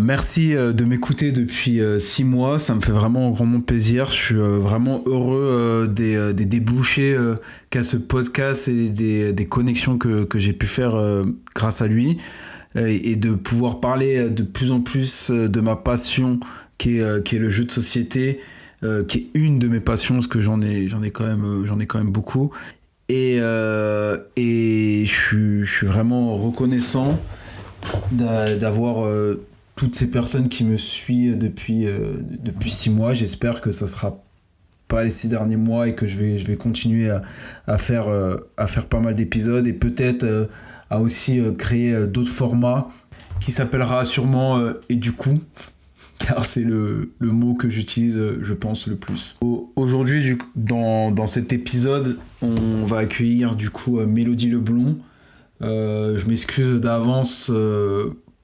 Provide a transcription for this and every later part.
Merci de m'écouter depuis 6 mois, ça me fait vraiment grandement plaisir. Je suis vraiment heureux des débouchés qu'a ce podcast et des connexions que j'ai pu faire grâce à lui et de pouvoir parler de plus en plus de ma passion qui est le jeu de société, qui est une de mes passions parce que j'en ai quand même beaucoup et je suis vraiment reconnaissant d'avoir toutes ces personnes qui me suivent depuis 6 mois. J'espère que ça sera pas les 6 derniers mois et que je vais continuer à faire pas mal d'épisodes et peut-être à aussi créer d'autres formats qui s'appellera sûrement et du coup, car c'est le mot que j'utilise je pense le plus. Aujourd'hui dans cet épisode on va accueillir du coup Mélodie Leblond. Je m'excuse d'avance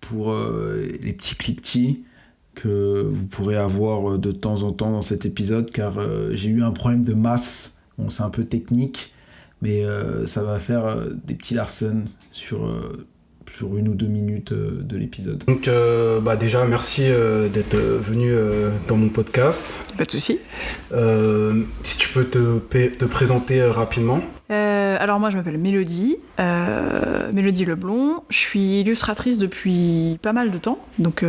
pour les petits cliquetis que vous pourrez avoir de temps en temps dans cet épisode car j'ai eu un problème de masse. Bon, c'est un peu technique mais ça va faire des petits Larsen sur 1 ou 2 minutes de l'épisode. Donc déjà merci d'être venu dans mon podcast. Pas de souci. Si tu peux te présenter rapidement. Alors moi je m'appelle Mélodie Leblond, je suis illustratrice depuis pas mal de temps, donc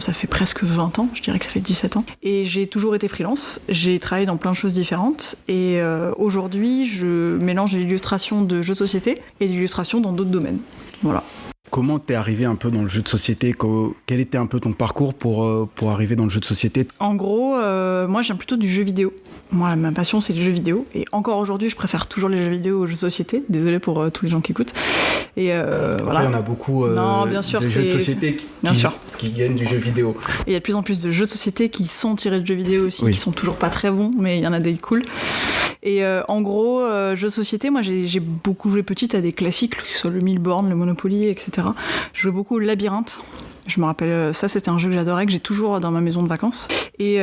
ça fait presque 20 ans, je dirais que ça fait 17 ans, et j'ai toujours été freelance, j'ai travaillé dans plein de choses différentes, et aujourd'hui je mélange l'illustration de jeux de société et l'illustration dans d'autres domaines, voilà. Comment t'es arrivé un peu dans le jeu de société ? Quel était un peu ton parcours pour arriver dans le jeu de société ? En gros, moi je viens plutôt du jeu vidéo. Moi, ma passion c'est les jeux vidéo. Et encore aujourd'hui, je préfère toujours les jeux vidéo aux jeux de société. Désolée pour tous les gens qui écoutent. Et voilà. Il y en a beaucoup bien sûr, de jeux de société qui viennent du jeu vidéo. Et il y a de plus en plus de jeux de société qui sont tirés de jeux vidéo aussi, qui sont toujours pas très bons, mais il y en a des cool. Et en gros, jeux de société, moi j'ai beaucoup joué petite à des classiques, que ce soit le Milborn, le Monopoly, etc. Je jouais beaucoup au Labyrinthe. Je me rappelle, ça c'était un jeu que j'adorais, que j'ai toujours dans ma maison de vacances. Et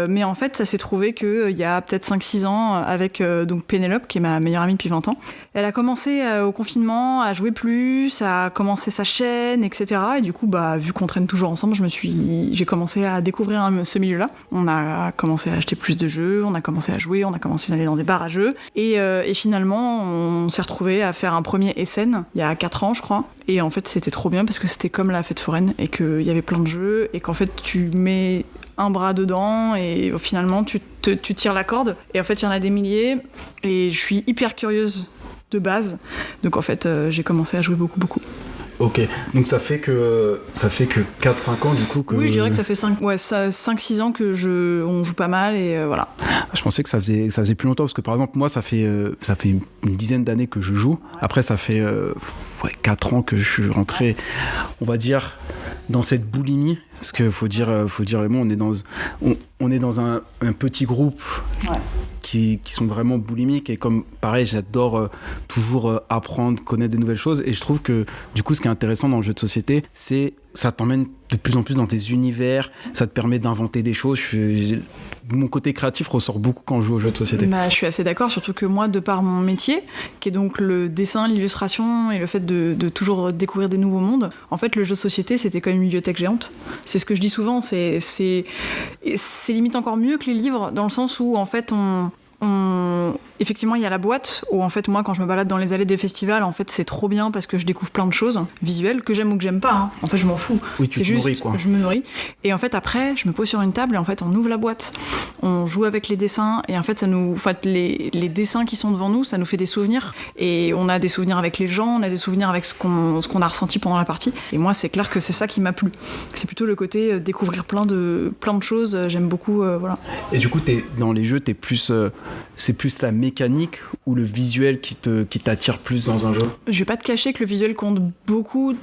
mais en fait, ça s'est trouvé qu'il y a peut-être 5-6 ans, avec donc Pénélope, qui est ma meilleure amie depuis 20 ans. Elle a commencé au confinement à jouer plus, à commencer sa chaîne, etc. Et du coup, vu qu'on traîne toujours ensemble, j'ai commencé à découvrir ce milieu-là. On a commencé à acheter plus de jeux, on a commencé à jouer, on a commencé à aller dans des bars à jeux. Et finalement, on s'est retrouvés à faire un premier Essen, il y a 4 ans, je crois. Et en fait, c'était trop bien parce que c'était comme la fête foraine et qu'il y avait plein de jeux et qu'en fait, tu mets un bras dedans et finalement, tu tires la corde. Et en fait, il y en a des milliers et je suis hyper curieuse de base. Donc en fait, j'ai commencé à jouer beaucoup. Ok, donc ça fait que 4-5 ans du coup que... Oui, je dirais que ça fait 5-6 ans que on joue pas mal et voilà. Je pensais que ça faisait plus longtemps parce que par exemple moi ça fait une dizaine d'années que je joue. Après ça fait 4 ans que je suis rentré, on va dire, dans cette boulimie, parce qu'il faut dire le mot, on est dans un petit groupe qui sont vraiment boulimiques et comme pareil j'adore toujours apprendre, connaître des nouvelles choses et je trouve que du coup ce qui est intéressant dans le jeu de société c'est ça t'emmène de plus en plus dans tes univers, ça te permet d'inventer des choses. Mon côté créatif ressort beaucoup quand je joue aux jeux de société. Je suis assez d'accord, surtout que moi, de par mon métier, qui est donc le dessin, l'illustration et le fait de toujours découvrir des nouveaux mondes, en fait, le jeu de société, c'était comme une bibliothèque géante. C'est ce que je dis souvent, c'est limite encore mieux que les livres, dans le sens où, en fait, effectivement, il y a la boîte où en fait moi quand je me balade dans les allées des festivals, en fait c'est trop bien parce que je découvre plein de choses visuelles que j'aime ou que j'aime pas. En fait je m'en fous. Oui, tu te nourris quoi. Je me nourris. Et en fait après je me pose sur une table et en fait on ouvre la boîte, on joue avec les dessins et en fait les dessins qui sont devant nous, ça nous fait des souvenirs et on a des souvenirs avec les gens, on a des souvenirs avec ce qu'on a ressenti pendant la partie. Et moi c'est clair que c'est ça qui m'a plu. C'est plutôt le côté découvrir plein de choses. J'aime beaucoup voilà. Et du coup dans les jeux t'es plus c'est plus la mécanique ou le visuel qui t'attire plus dans un jeu ? Je vais pas te cacher que le visuel compte beaucoup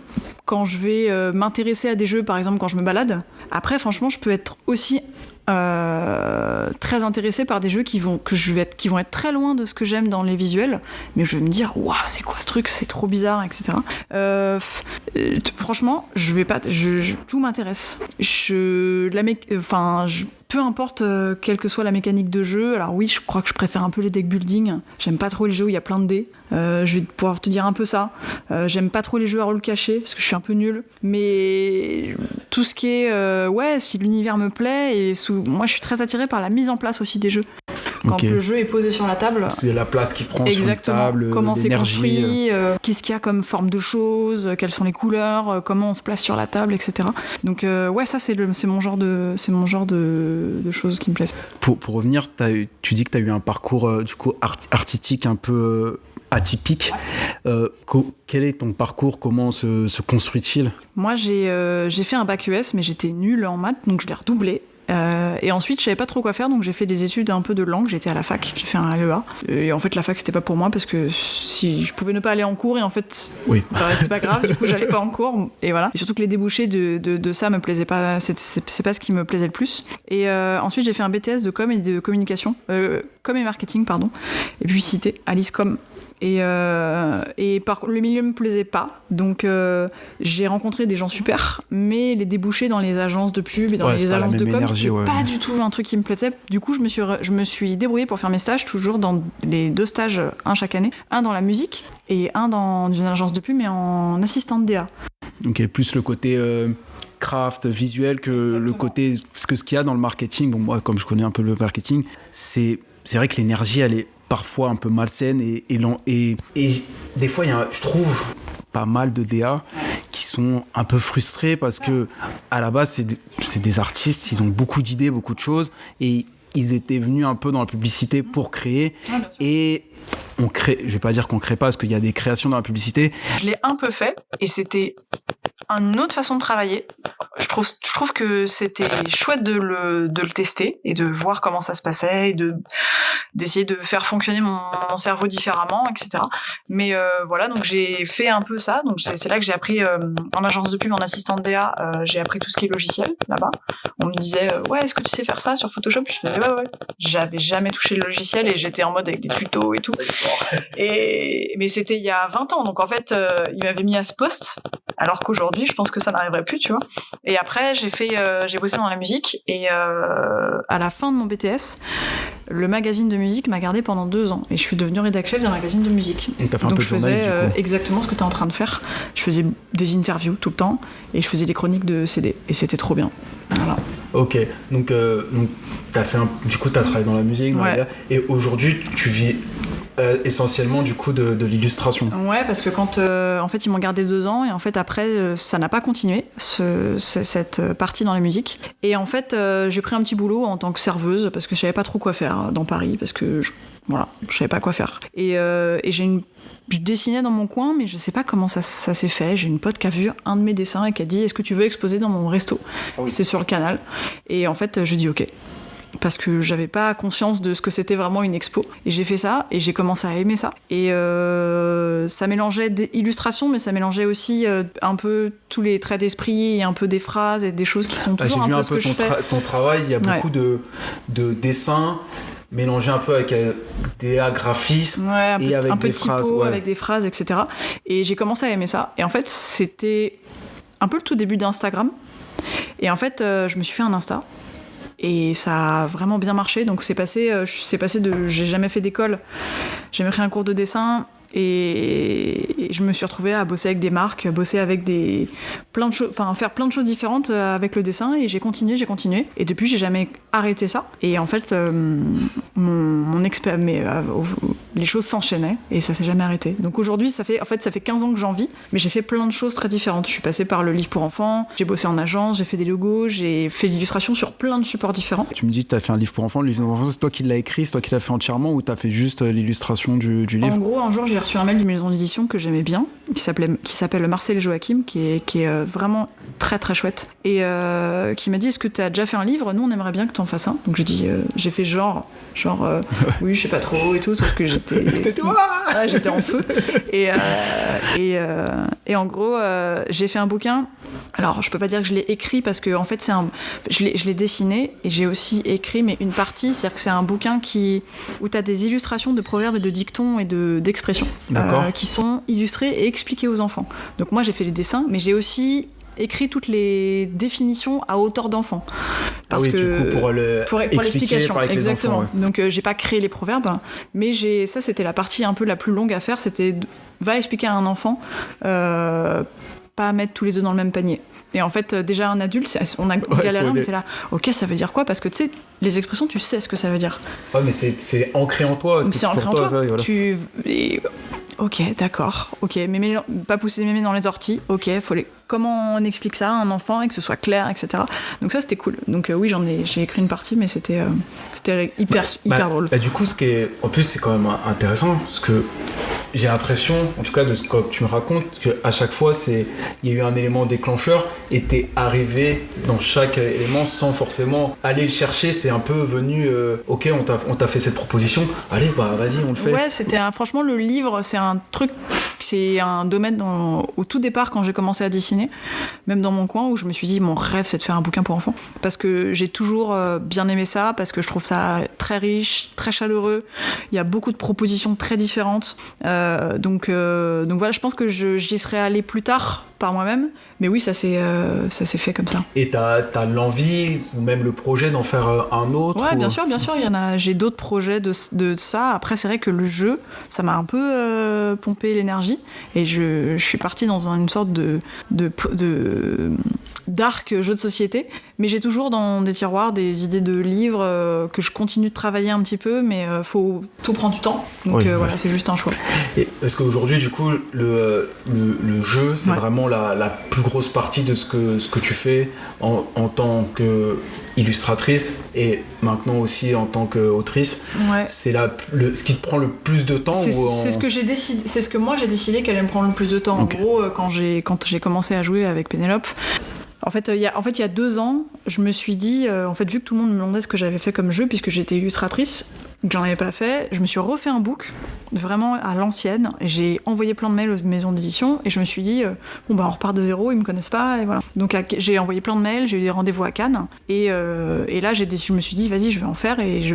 quand je vais m'intéresser à des jeux, par exemple quand je me balade. Après, franchement, je peux être aussi très intéressée par des jeux qui vont être très loin de ce que j'aime dans les visuels, mais je vais me dire waouh, c'est quoi ce truc, c'est trop bizarre, etc. Franchement, tout m'intéresse. peu importe quelle que soit la mécanique de jeu. Alors oui, je crois que je préfère un peu les deck building. J'aime pas trop les jeux où il y a plein de dés. Je vais pouvoir te dire un peu ça. J'aime pas trop les jeux à rôle caché parce que je suis un peu nulle. Mais tout ce qui est si l'univers me plaît et moi je suis très attirée par la mise en place aussi des jeux. Quand le jeu est posé sur la table, c'est la place qu'il prend exactement, sur la table, comment c'est l'énergie. construit, qu'est-ce qu'il y a comme forme de choses, quelles sont les couleurs, comment on se place sur la table, etc. Donc ça c'est mon genre de choses qui me plaisent. Pour revenir, tu dis que tu as eu un parcours du coup artistique un peu atypique. Quel est ton parcours? Comment se construit-il? Moi j'ai fait un bac ES mais j'étais nulle en maths donc je l'ai redoublé. Et ensuite, je savais pas trop quoi faire, donc j'ai fait des études un peu de langue. J'étais à la fac, j'ai fait un LEA. Et en fait, la fac, c'était pas pour moi parce que si je pouvais ne pas aller en cours, et en fait, c'était pas grave. Du coup, j'allais pas en cours. Et voilà. Et surtout que les débouchés de ça me plaisaient pas. C'est pas ce qui me plaisait le plus. Et ensuite, j'ai fait un BTS de com et de communication, com et marketing, pardon, et publicité à l'ISCOM. Et le milieu me plaisait pas, donc j'ai rencontré des gens super, mais les débouchés dans les agences de pub et dans les agences de com, c'était pas du tout un truc qui me plaisait. Du coup, je me suis débrouillée pour faire mes stages, toujours dans les 2 stages, un chaque année, un dans la musique et un dans une agence de pub, mais en assistante DA. Ok, plus le côté craft, visuel que exactement. Le côté... Parce que ce qu'il y a dans le marketing, bon, moi, comme je connais un peu le marketing, c'est vrai que l'énergie, elle est parfois un peu malsaine et des fois je trouve pas mal de DA qui sont un peu frustrés parce que à la base c'est des artistes, ils ont beaucoup d'idées, beaucoup de choses et ils étaient venus un peu dans la publicité pour créer et on crée, je vais pas dire qu'on crée pas parce qu'il y a des créations dans la publicité. Je l'ai un peu fait et c'était une autre façon de travailler. Je trouve que c'était chouette de le tester et de voir comment ça se passait et d'essayer de faire fonctionner mon cerveau différemment, etc. Mais donc j'ai fait un peu ça. Donc c'est là que j'ai appris en agence de pub, en assistante DA, j'ai appris tout ce qui est logiciel là-bas. On me disait est-ce que tu sais faire ça sur Photoshop? Je faisais ouais. J'avais jamais touché le logiciel et j'étais en mode avec des tutos et tout. Mais c'était il y a 20 ans, donc en fait il m'avait mis à ce poste alors qu'aujourd'hui je pense que ça n'arriverait plus, tu vois. Et après j'ai bossé dans la musique et à la fin de mon BTS le magazine de musique m'a gardé pendant 2 ans et je suis devenue rédac chef d'un magazine de musique. Et t'as fait un peu de journaliste, du coup. Exactement ce que t'es en train de faire. Je faisais des interviews tout le temps et je faisais des chroniques de CD et c'était trop bien. Voilà. Ok, donc t'as travaillé dans la musique, et aujourd'hui tu vis essentiellement du coup de l'illustration. Ouais, parce que quand en fait ils m'ont gardé 2 ans et en fait après ça n'a pas continué cette partie dans la musique et en fait j'ai pris un petit boulot en tant que serveuse parce que je savais pas trop quoi faire dans Paris parce que je savais pas quoi faire et je dessinais dans mon coin, mais je sais pas comment ça s'est fait. J'ai une pote qui a vu un de mes dessins et qui a dit « Est-ce que tu veux exposer dans mon resto ?» C'est sur le canal. Et en fait, je dis « Ok ». Parce que j'avais pas conscience de ce que c'était vraiment une expo. Et j'ai fait ça, et j'ai commencé à aimer ça. Et ça mélangeait des illustrations, mais ça mélangeait aussi un peu tous les traits d'esprit, et un peu des phrases, et des choses qui sont toujours un peu ce que je fais. J'ai vu un peu ton travail, il y a beaucoup de dessins, mélangé un peu avec des graphismes et avec des phrases. Avec des phrases, etc. Et j'ai commencé à aimer ça. Et en fait, c'était un peu le tout début d'Instagram. Et en fait, je me suis fait un Insta. Et ça a vraiment bien marché. Donc c'est passé de... J'ai jamais fait d'école. J'ai jamais pris un cours de dessin. Et je me suis retrouvée à bosser avec des marques, bosser avec plein de choses, enfin faire plein de choses différentes avec le dessin et j'ai continué et depuis j'ai jamais arrêté ça et en fait les choses s'enchaînaient et ça s'est jamais arrêté. Donc aujourd'hui ça fait 15 ans que j'en vis, mais j'ai fait plein de choses très différentes. Je suis passée par le livre pour enfants, j'ai bossé en agence, j'ai fait des logos, j'ai fait de l'illustration sur plein de supports différents. Tu me dis que tu as fait un livre pour enfants, le livre pour enfants c'est toi qui l'as écrit, c'est toi qui l'as fait entièrement ou tu as fait juste l'illustration du livre? En gros un jour j'ai reçu un mail d'une maison d'édition que j'aimais bien, qui s'appelle Marcel et Joachim, qui est vraiment très très chouette, et qui m'a dit est-ce que tu as déjà fait un livre? Nous on aimerait bien que tu en fasses un. Donc j'ai dit j'ai fait genre oui je sais pas trop et tout, sauf que j'étais en feu et en gros j'ai fait un bouquin. Alors je peux pas dire que je l'ai écrit parce que en fait je l'ai dessiné et j'ai aussi écrit, mais une partie, c'est-à-dire que c'est un bouquin où tu as des illustrations de proverbes et de dictons et d'expressions qui sont illustrées et expliquées aux enfants. Donc moi j'ai fait les dessins, mais j'ai aussi écrit toutes les définitions à hauteur d'enfant. Parce du coup, pour l'explication, exactement. Enfants, ouais. Donc j'ai pas créé les proverbes, mais ça c'était la partie un peu la plus longue à faire, c'était va expliquer à un enfant. Pas mettre tous les œufs dans le même panier. Et en fait, déjà un adulte, on a galéré, on était là, ok, ça veut dire quoi ? Parce que tu sais, les expressions, tu sais ce que ça veut dire. Ouais, mais c'est ancré en toi. C'est ancré en toi. Ça, voilà. Ok, d'accord. Ok, pas pousser mémé dans les orties. Ok, comment on explique ça à un enfant et que ce soit clair, etc. Donc ça, c'était cool. Donc oui, j'ai écrit une partie, mais c'était hyper drôle. Du coup, en plus, c'est quand même intéressant parce que j'ai l'impression, en tout cas de ce que tu me racontes, qu'à chaque fois, il y a eu un élément déclencheur et t'es arrivé dans chaque élément sans forcément aller le chercher. C'est un peu venu, ok, on t'a fait cette proposition, allez, bah vas-y, on le fait. Ouais, franchement, le livre, c'est un domaine au tout départ quand j'ai commencé à dessiner, même dans mon coin, où je me suis dit, mon rêve, c'est de faire un bouquin pour enfants. Parce que j'ai toujours bien aimé ça, parce que je trouve ça très riche, très chaleureux. Il y a beaucoup de propositions très différentes. Donc voilà, je pense que j'y serais allée plus tard par moi-même, mais oui, ça s'est fait comme ça. Et t'as l'envie ou même le projet d'en faire un autre? Ouais, bien sûr, j'ai d'autres projets de ça. Après, c'est vrai que le jeu, ça m'a un peu pompé l'énergie, et je suis partie dans une sorte d'arc jeu de société, mais j'ai toujours dans des tiroirs des idées de livres que je continue de travailler un petit peu, mais faut tout prendre du temps, donc voilà, c'est juste un choix. Et est-ce qu'aujourd'hui, du coup, le jeu, c'est vraiment la plus grosse partie de ce que tu fais en qu'illustratrice et maintenant aussi en tant qu'autrice? C'est ce qui te prend le plus de temps? C'est ce que j'ai décidé, c'est ce que moi j'ai décidé qu'elle allait me prendre le plus de temps. Okay. En gros, quand j'ai commencé à jouer avec Pénélope, En fait, il y a 2 ans, je me suis dit, vu que tout le monde me demandait ce que j'avais fait comme jeu, puisque j'étais illustratrice, que j'en avais pas fait, je me suis refait un book, vraiment à l'ancienne, et j'ai envoyé plein de mails aux maisons d'édition, et je me suis dit, on repart de zéro, ils me connaissent pas, et voilà. Donc j'ai envoyé plein de mails, j'ai eu des rendez-vous à Cannes, et là je me suis dit, vas-y, je vais en faire, et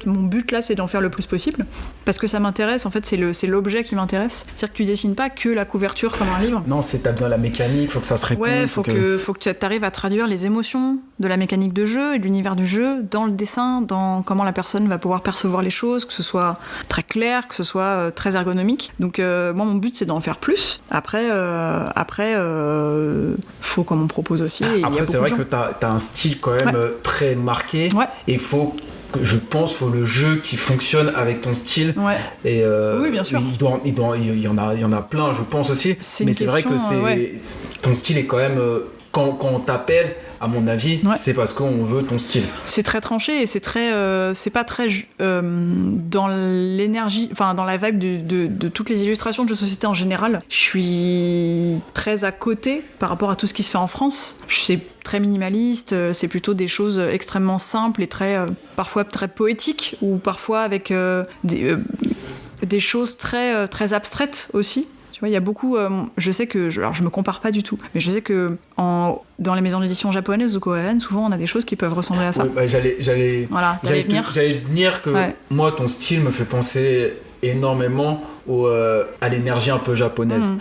mon but là, c'est d'en faire le plus possible, parce que ça m'intéresse, en fait, c'est l'objet qui m'intéresse. C'est-à-dire que tu dessines pas que la couverture comme un livre. Non, t'as besoin de la mécanique, faut que ça se réponde. Ouais, faut que tu arrives à traduire les émotions de la mécanique de jeu et de l'univers du jeu dans le dessin, dans comment la personne va pouvoir percevoir les choses, que ce soit très clair, que ce soit très ergonomique. Donc moi, mon but, c'est d'en faire plus. Après, faut qu'on m'en propose aussi. Après, c'est vrai que t'as un style quand même très marqué. Ouais. Et je pense faut le jeu qui fonctionne avec ton style. Ouais. Et oui, bien sûr. Il y en a plein, je pense aussi. Mais c'est vrai que ton style est quand même quand on t'appelle, à mon avis, c'est parce qu'on veut ton style. C'est très tranché et c'est pas très dans l'énergie, enfin dans la vibe de toutes les illustrations de jeux de société en général. Je suis très à côté par rapport à tout ce qui se fait en France. C'est très minimaliste, c'est plutôt des choses extrêmement simples et parfois très poétiques, ou parfois avec des choses très, très abstraites aussi. Tu vois, il y a beaucoup. Je sais que. Alors, je me compare pas du tout, mais je sais que dans les maisons d'édition japonaises ou coréennes, souvent on a des choses qui peuvent ressembler à ça. Ouais, j'allais venir que moi, ton style me fait penser énormément à l'énergie un peu japonaise.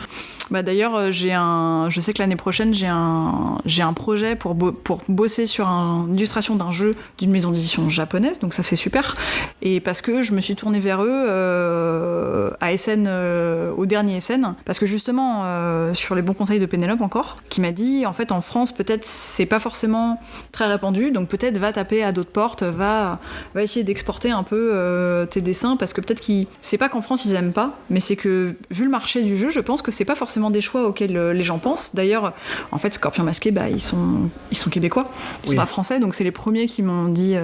D'ailleurs, je sais que l'année prochaine, j'ai un projet pour bosser sur une illustration d'un jeu d'une maison d'édition japonaise, donc ça c'est super. Et parce que je me suis tournée vers eux à SN, au dernier SN, parce que justement, sur les bons conseils de Pénélope encore, qui m'a dit, en fait, en France, peut-être c'est pas forcément très répandu, donc peut-être va taper à d'autres portes, va essayer d'exporter un peu tes dessins, parce que peut-être c'est pas qu'en France ils aiment pas, mais c'est que, vu le marché du jeu, je pense que c'est pas forcément des choix auxquels les gens pensent. D'ailleurs, en fait, Scorpion Masqué, ils sont québécois, ils sont pas français, donc c'est les premiers qui m'ont dit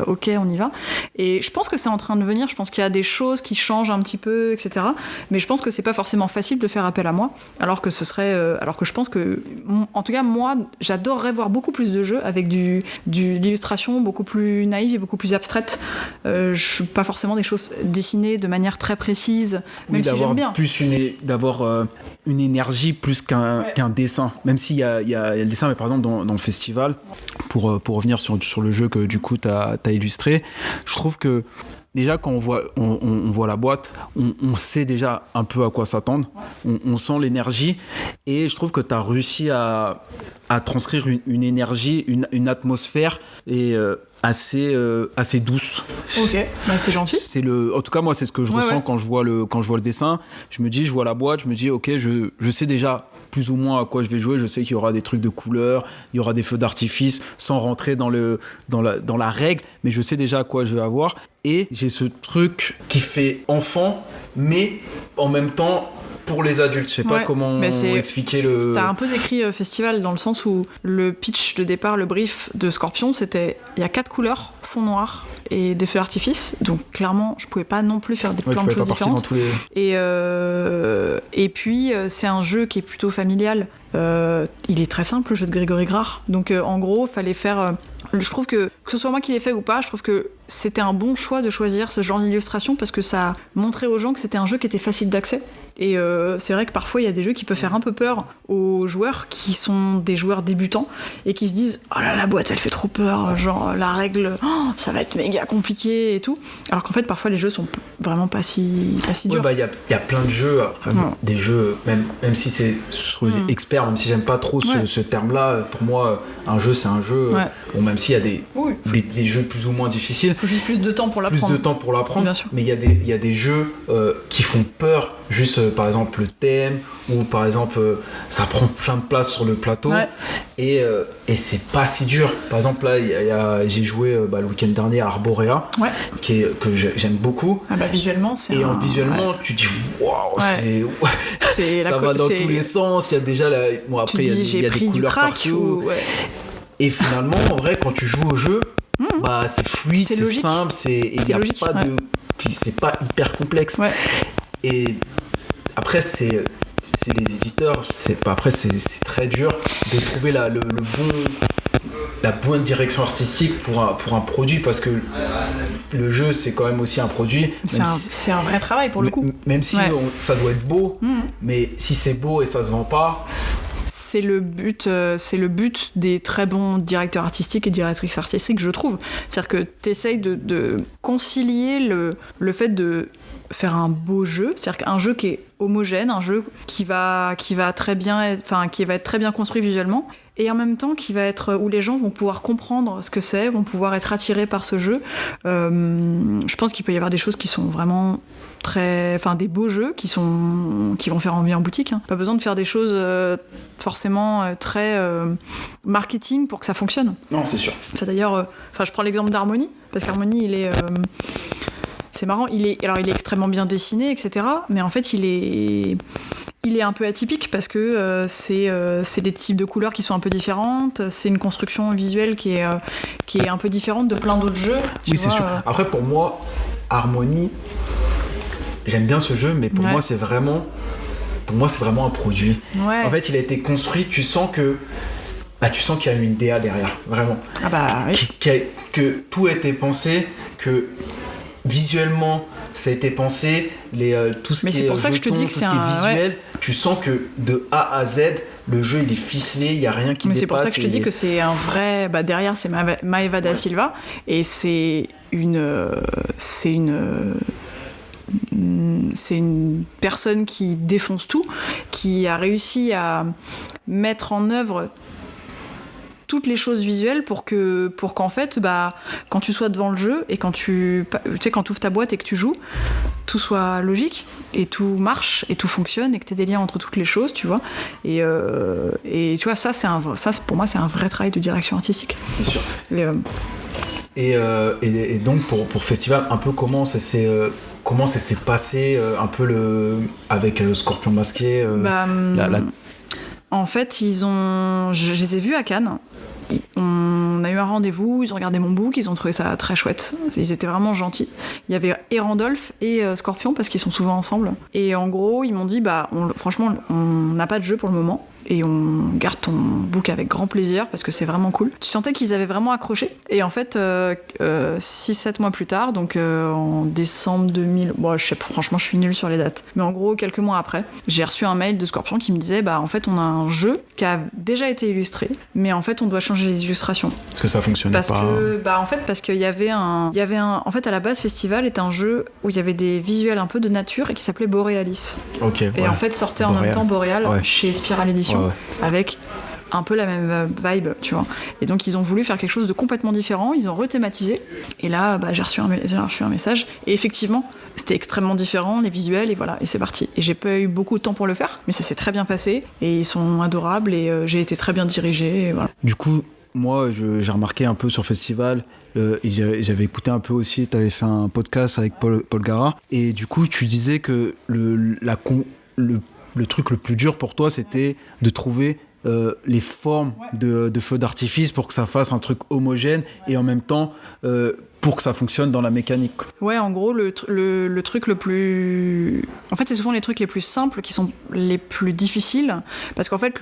ok, on y va. Et je pense que c'est en train de venir. Je pense qu'il y a des choses qui changent un petit peu, etc. Mais je pense que c'est pas forcément facile de faire appel à moi, alors que je pense que, en tout cas, moi, j'adorerais voir beaucoup plus de jeux avec de l'illustration beaucoup plus naïve et beaucoup plus abstraite. Pas forcément des choses dessinées de manière très précise, même si j'aime bien. D'avoir une énergie plus qu'un dessin, même s'il y a le dessin, mais par exemple dans le festival, pour revenir sur le jeu que du coup t'as illustré, je trouve que déjà quand on voit la boîte, on sait déjà un peu à quoi s'attendre, on sent l'énergie, et je trouve que tu as réussi à transcrire une énergie, une atmosphère et assez douce. Ok, bah c'est gentil. En tout cas moi c'est ce que je ressens quand je vois le dessin. Je vois la boîte, je me dis ok, je sais déjà plus ou moins à quoi je vais jouer. Je sais qu'il y aura des trucs de couleurs, il y aura des feux d'artifice, sans rentrer dans la règle, mais je sais déjà à quoi je vais avoir. Et j'ai ce truc qui fait enfant, mais en même temps pour les adultes. Je sais pas comment expliquer le... T'as un peu décrit festival dans le sens où le pitch de départ, le brief de Scorpion, c'était il y a 4 couleurs, fond noir et des feux d'artifice. Donc clairement, je pouvais pas non plus faire plein de choses différentes. Et puis c'est un jeu qui est plutôt familial. Il est très simple, le jeu de Grégory Grard. Donc en gros, fallait faire... je trouve que ce soit moi qui l'ai fait ou pas, je trouve que c'était un bon choix de choisir ce genre d'illustration parce que ça montrait aux gens que c'était un jeu qui était facile d'accès. Et c'est vrai que parfois il y a des jeux qui peuvent faire un peu peur aux joueurs qui sont des joueurs débutants et qui se disent oh là la boîte elle fait trop peur, genre la règle ça va être méga compliqué et tout, alors qu'en fait parfois les jeux sont vraiment pas si durs. Il y a plein de jeux après, des jeux même si c'est expert, même si j'aime pas trop ce terme là, pour moi un jeu c'est un jeu, bon, même s'il y a des jeux plus ou moins difficiles, il faut juste plus de temps pour l'apprendre, bien sûr. Mais il y a des jeux qui font peur, juste par exemple le thème, ou par exemple ça prend plein de place sur le plateau, et c'est pas si dur. Par exemple là j'ai joué le week-end dernier à Arborea, que j'aime beaucoup. Visuellement visuellement tu dis waouh, ça va dans tous les sens. Il y a déjà après il y a des couleurs partout, et finalement en vrai quand tu joues au jeu c'est fluide, c'est simple, il y a pas de, c'est pas hyper complexe. Et après c'est les éditeurs, c'est très dur de trouver la bonne direction artistique pour un produit, parce que le jeu c'est quand même aussi un produit. C'est un vrai travail pour le coup. Même si ça doit être beau, mais si c'est beau et ça se vend pas. C'est le but des très bons directeurs artistiques et directrices artistiques, je trouve. C'est-à-dire que t'essayes de concilier le fait de faire un beau jeu, c'est-à-dire qu'un jeu qui est homogène, un jeu qui va très bien qui va être très bien construit visuellement, et en même temps où les gens vont pouvoir comprendre ce que c'est, vont pouvoir être attirés par ce jeu. Je pense qu'il peut y avoir des choses qui sont vraiment des beaux jeux qui vont faire envie en boutique. Pas besoin de faire des choses forcément très marketing pour que ça fonctionne. Non, c'est sûr. D'ailleurs, je prends l'exemple d'Harmonie, parce qu'Harmonie, il est... c'est marrant, il est extrêmement bien dessiné, etc. Mais en fait, il est un peu atypique parce que c'est des types de couleurs qui sont un peu différentes. C'est une construction visuelle qui est un peu différente de plein d'autres jeux. Oui, c'est sûr. Après, pour moi, Harmonie, j'aime bien ce jeu, mais pour moi, c'est vraiment un produit. En fait, il a été construit. Tu sens qu'il y a une DA derrière, vraiment. Que tout a été pensé, que visuellement ça a été pensé, tout ce qui est jetons, tout ce qui est visuel, tu sens que de A à Z le jeu il est ficelé, il n'y a rien qui dépasse. C'est pour ça que je te dis que c'est un vrai... derrière c'est Maeva da Silva, et c'est une personne qui défonce tout, qui a réussi à mettre en œuvre toutes les choses visuelles pour qu'en fait quand tu sois devant le jeu et quand tu ouvres ta boîte et que tu joues, tout soit logique et tout marche et tout fonctionne et que tu aies des liens entre toutes les choses, tu vois, et tu vois, ça pour moi c'est un vrai travail de direction artistique. Bien sûr. Et donc pour Festival, un peu comment ça s'est passé un peu avec Scorpion Masqué, En fait, je les ai vus à Cannes. On a eu un rendez-vous, ils ont regardé mon book, ils ont trouvé ça très chouette. Ils étaient vraiment gentils. Il y avait et Randolph et Scorpion, parce qu'ils sont souvent ensemble. Et en gros, ils m'ont dit, franchement, on n'a pas de jeu pour le moment. et on garde ton book avec grand plaisir parce que c'est vraiment cool. Tu sentais qu'ils avaient vraiment accroché. Et en fait, 6-7 mois plus tard, donc en décembre 2000, bon, franchement, je suis nulle sur les dates, mais en gros, quelques mois après, j'ai reçu un mail de Scorpion qui me disait, bah en fait, on a un jeu qui a déjà été illustré, mais en fait, on doit changer les illustrations. Parce que ça fonctionnait pas. Parce qu'il y avait un, en fait, à la base, Festival est un jeu où il y avait des visuels un peu de nature et qui s'appelait Borealis. Ok. Et en fait, sortait en même temps Boréal chez Spiral Edition avec un peu la même vibe, tu vois. Et donc ils ont voulu faire quelque chose de complètement différent, ils ont rethématisé. Et là, j'ai reçu un message. Et effectivement, c'était extrêmement différent, les visuels, et voilà, et c'est parti. Et j'ai pas eu beaucoup de temps pour le faire, mais ça s'est très bien passé. Et ils sont adorables, et j'ai été très bien dirigée, et voilà. Du coup, moi, j'ai remarqué un peu sur Festival, et j'avais écouté un peu aussi, tu avais fait un podcast avec Paul Gara, et du coup, tu disais que le truc le plus dur pour toi, c'était de trouver les formes de feux d'artifice pour que ça fasse un truc homogène et en même temps pour que ça fonctionne dans la mécanique. Ouais, en gros, le truc le plus... En fait, c'est souvent les trucs les plus simples qui sont les plus difficiles, parce qu'en fait,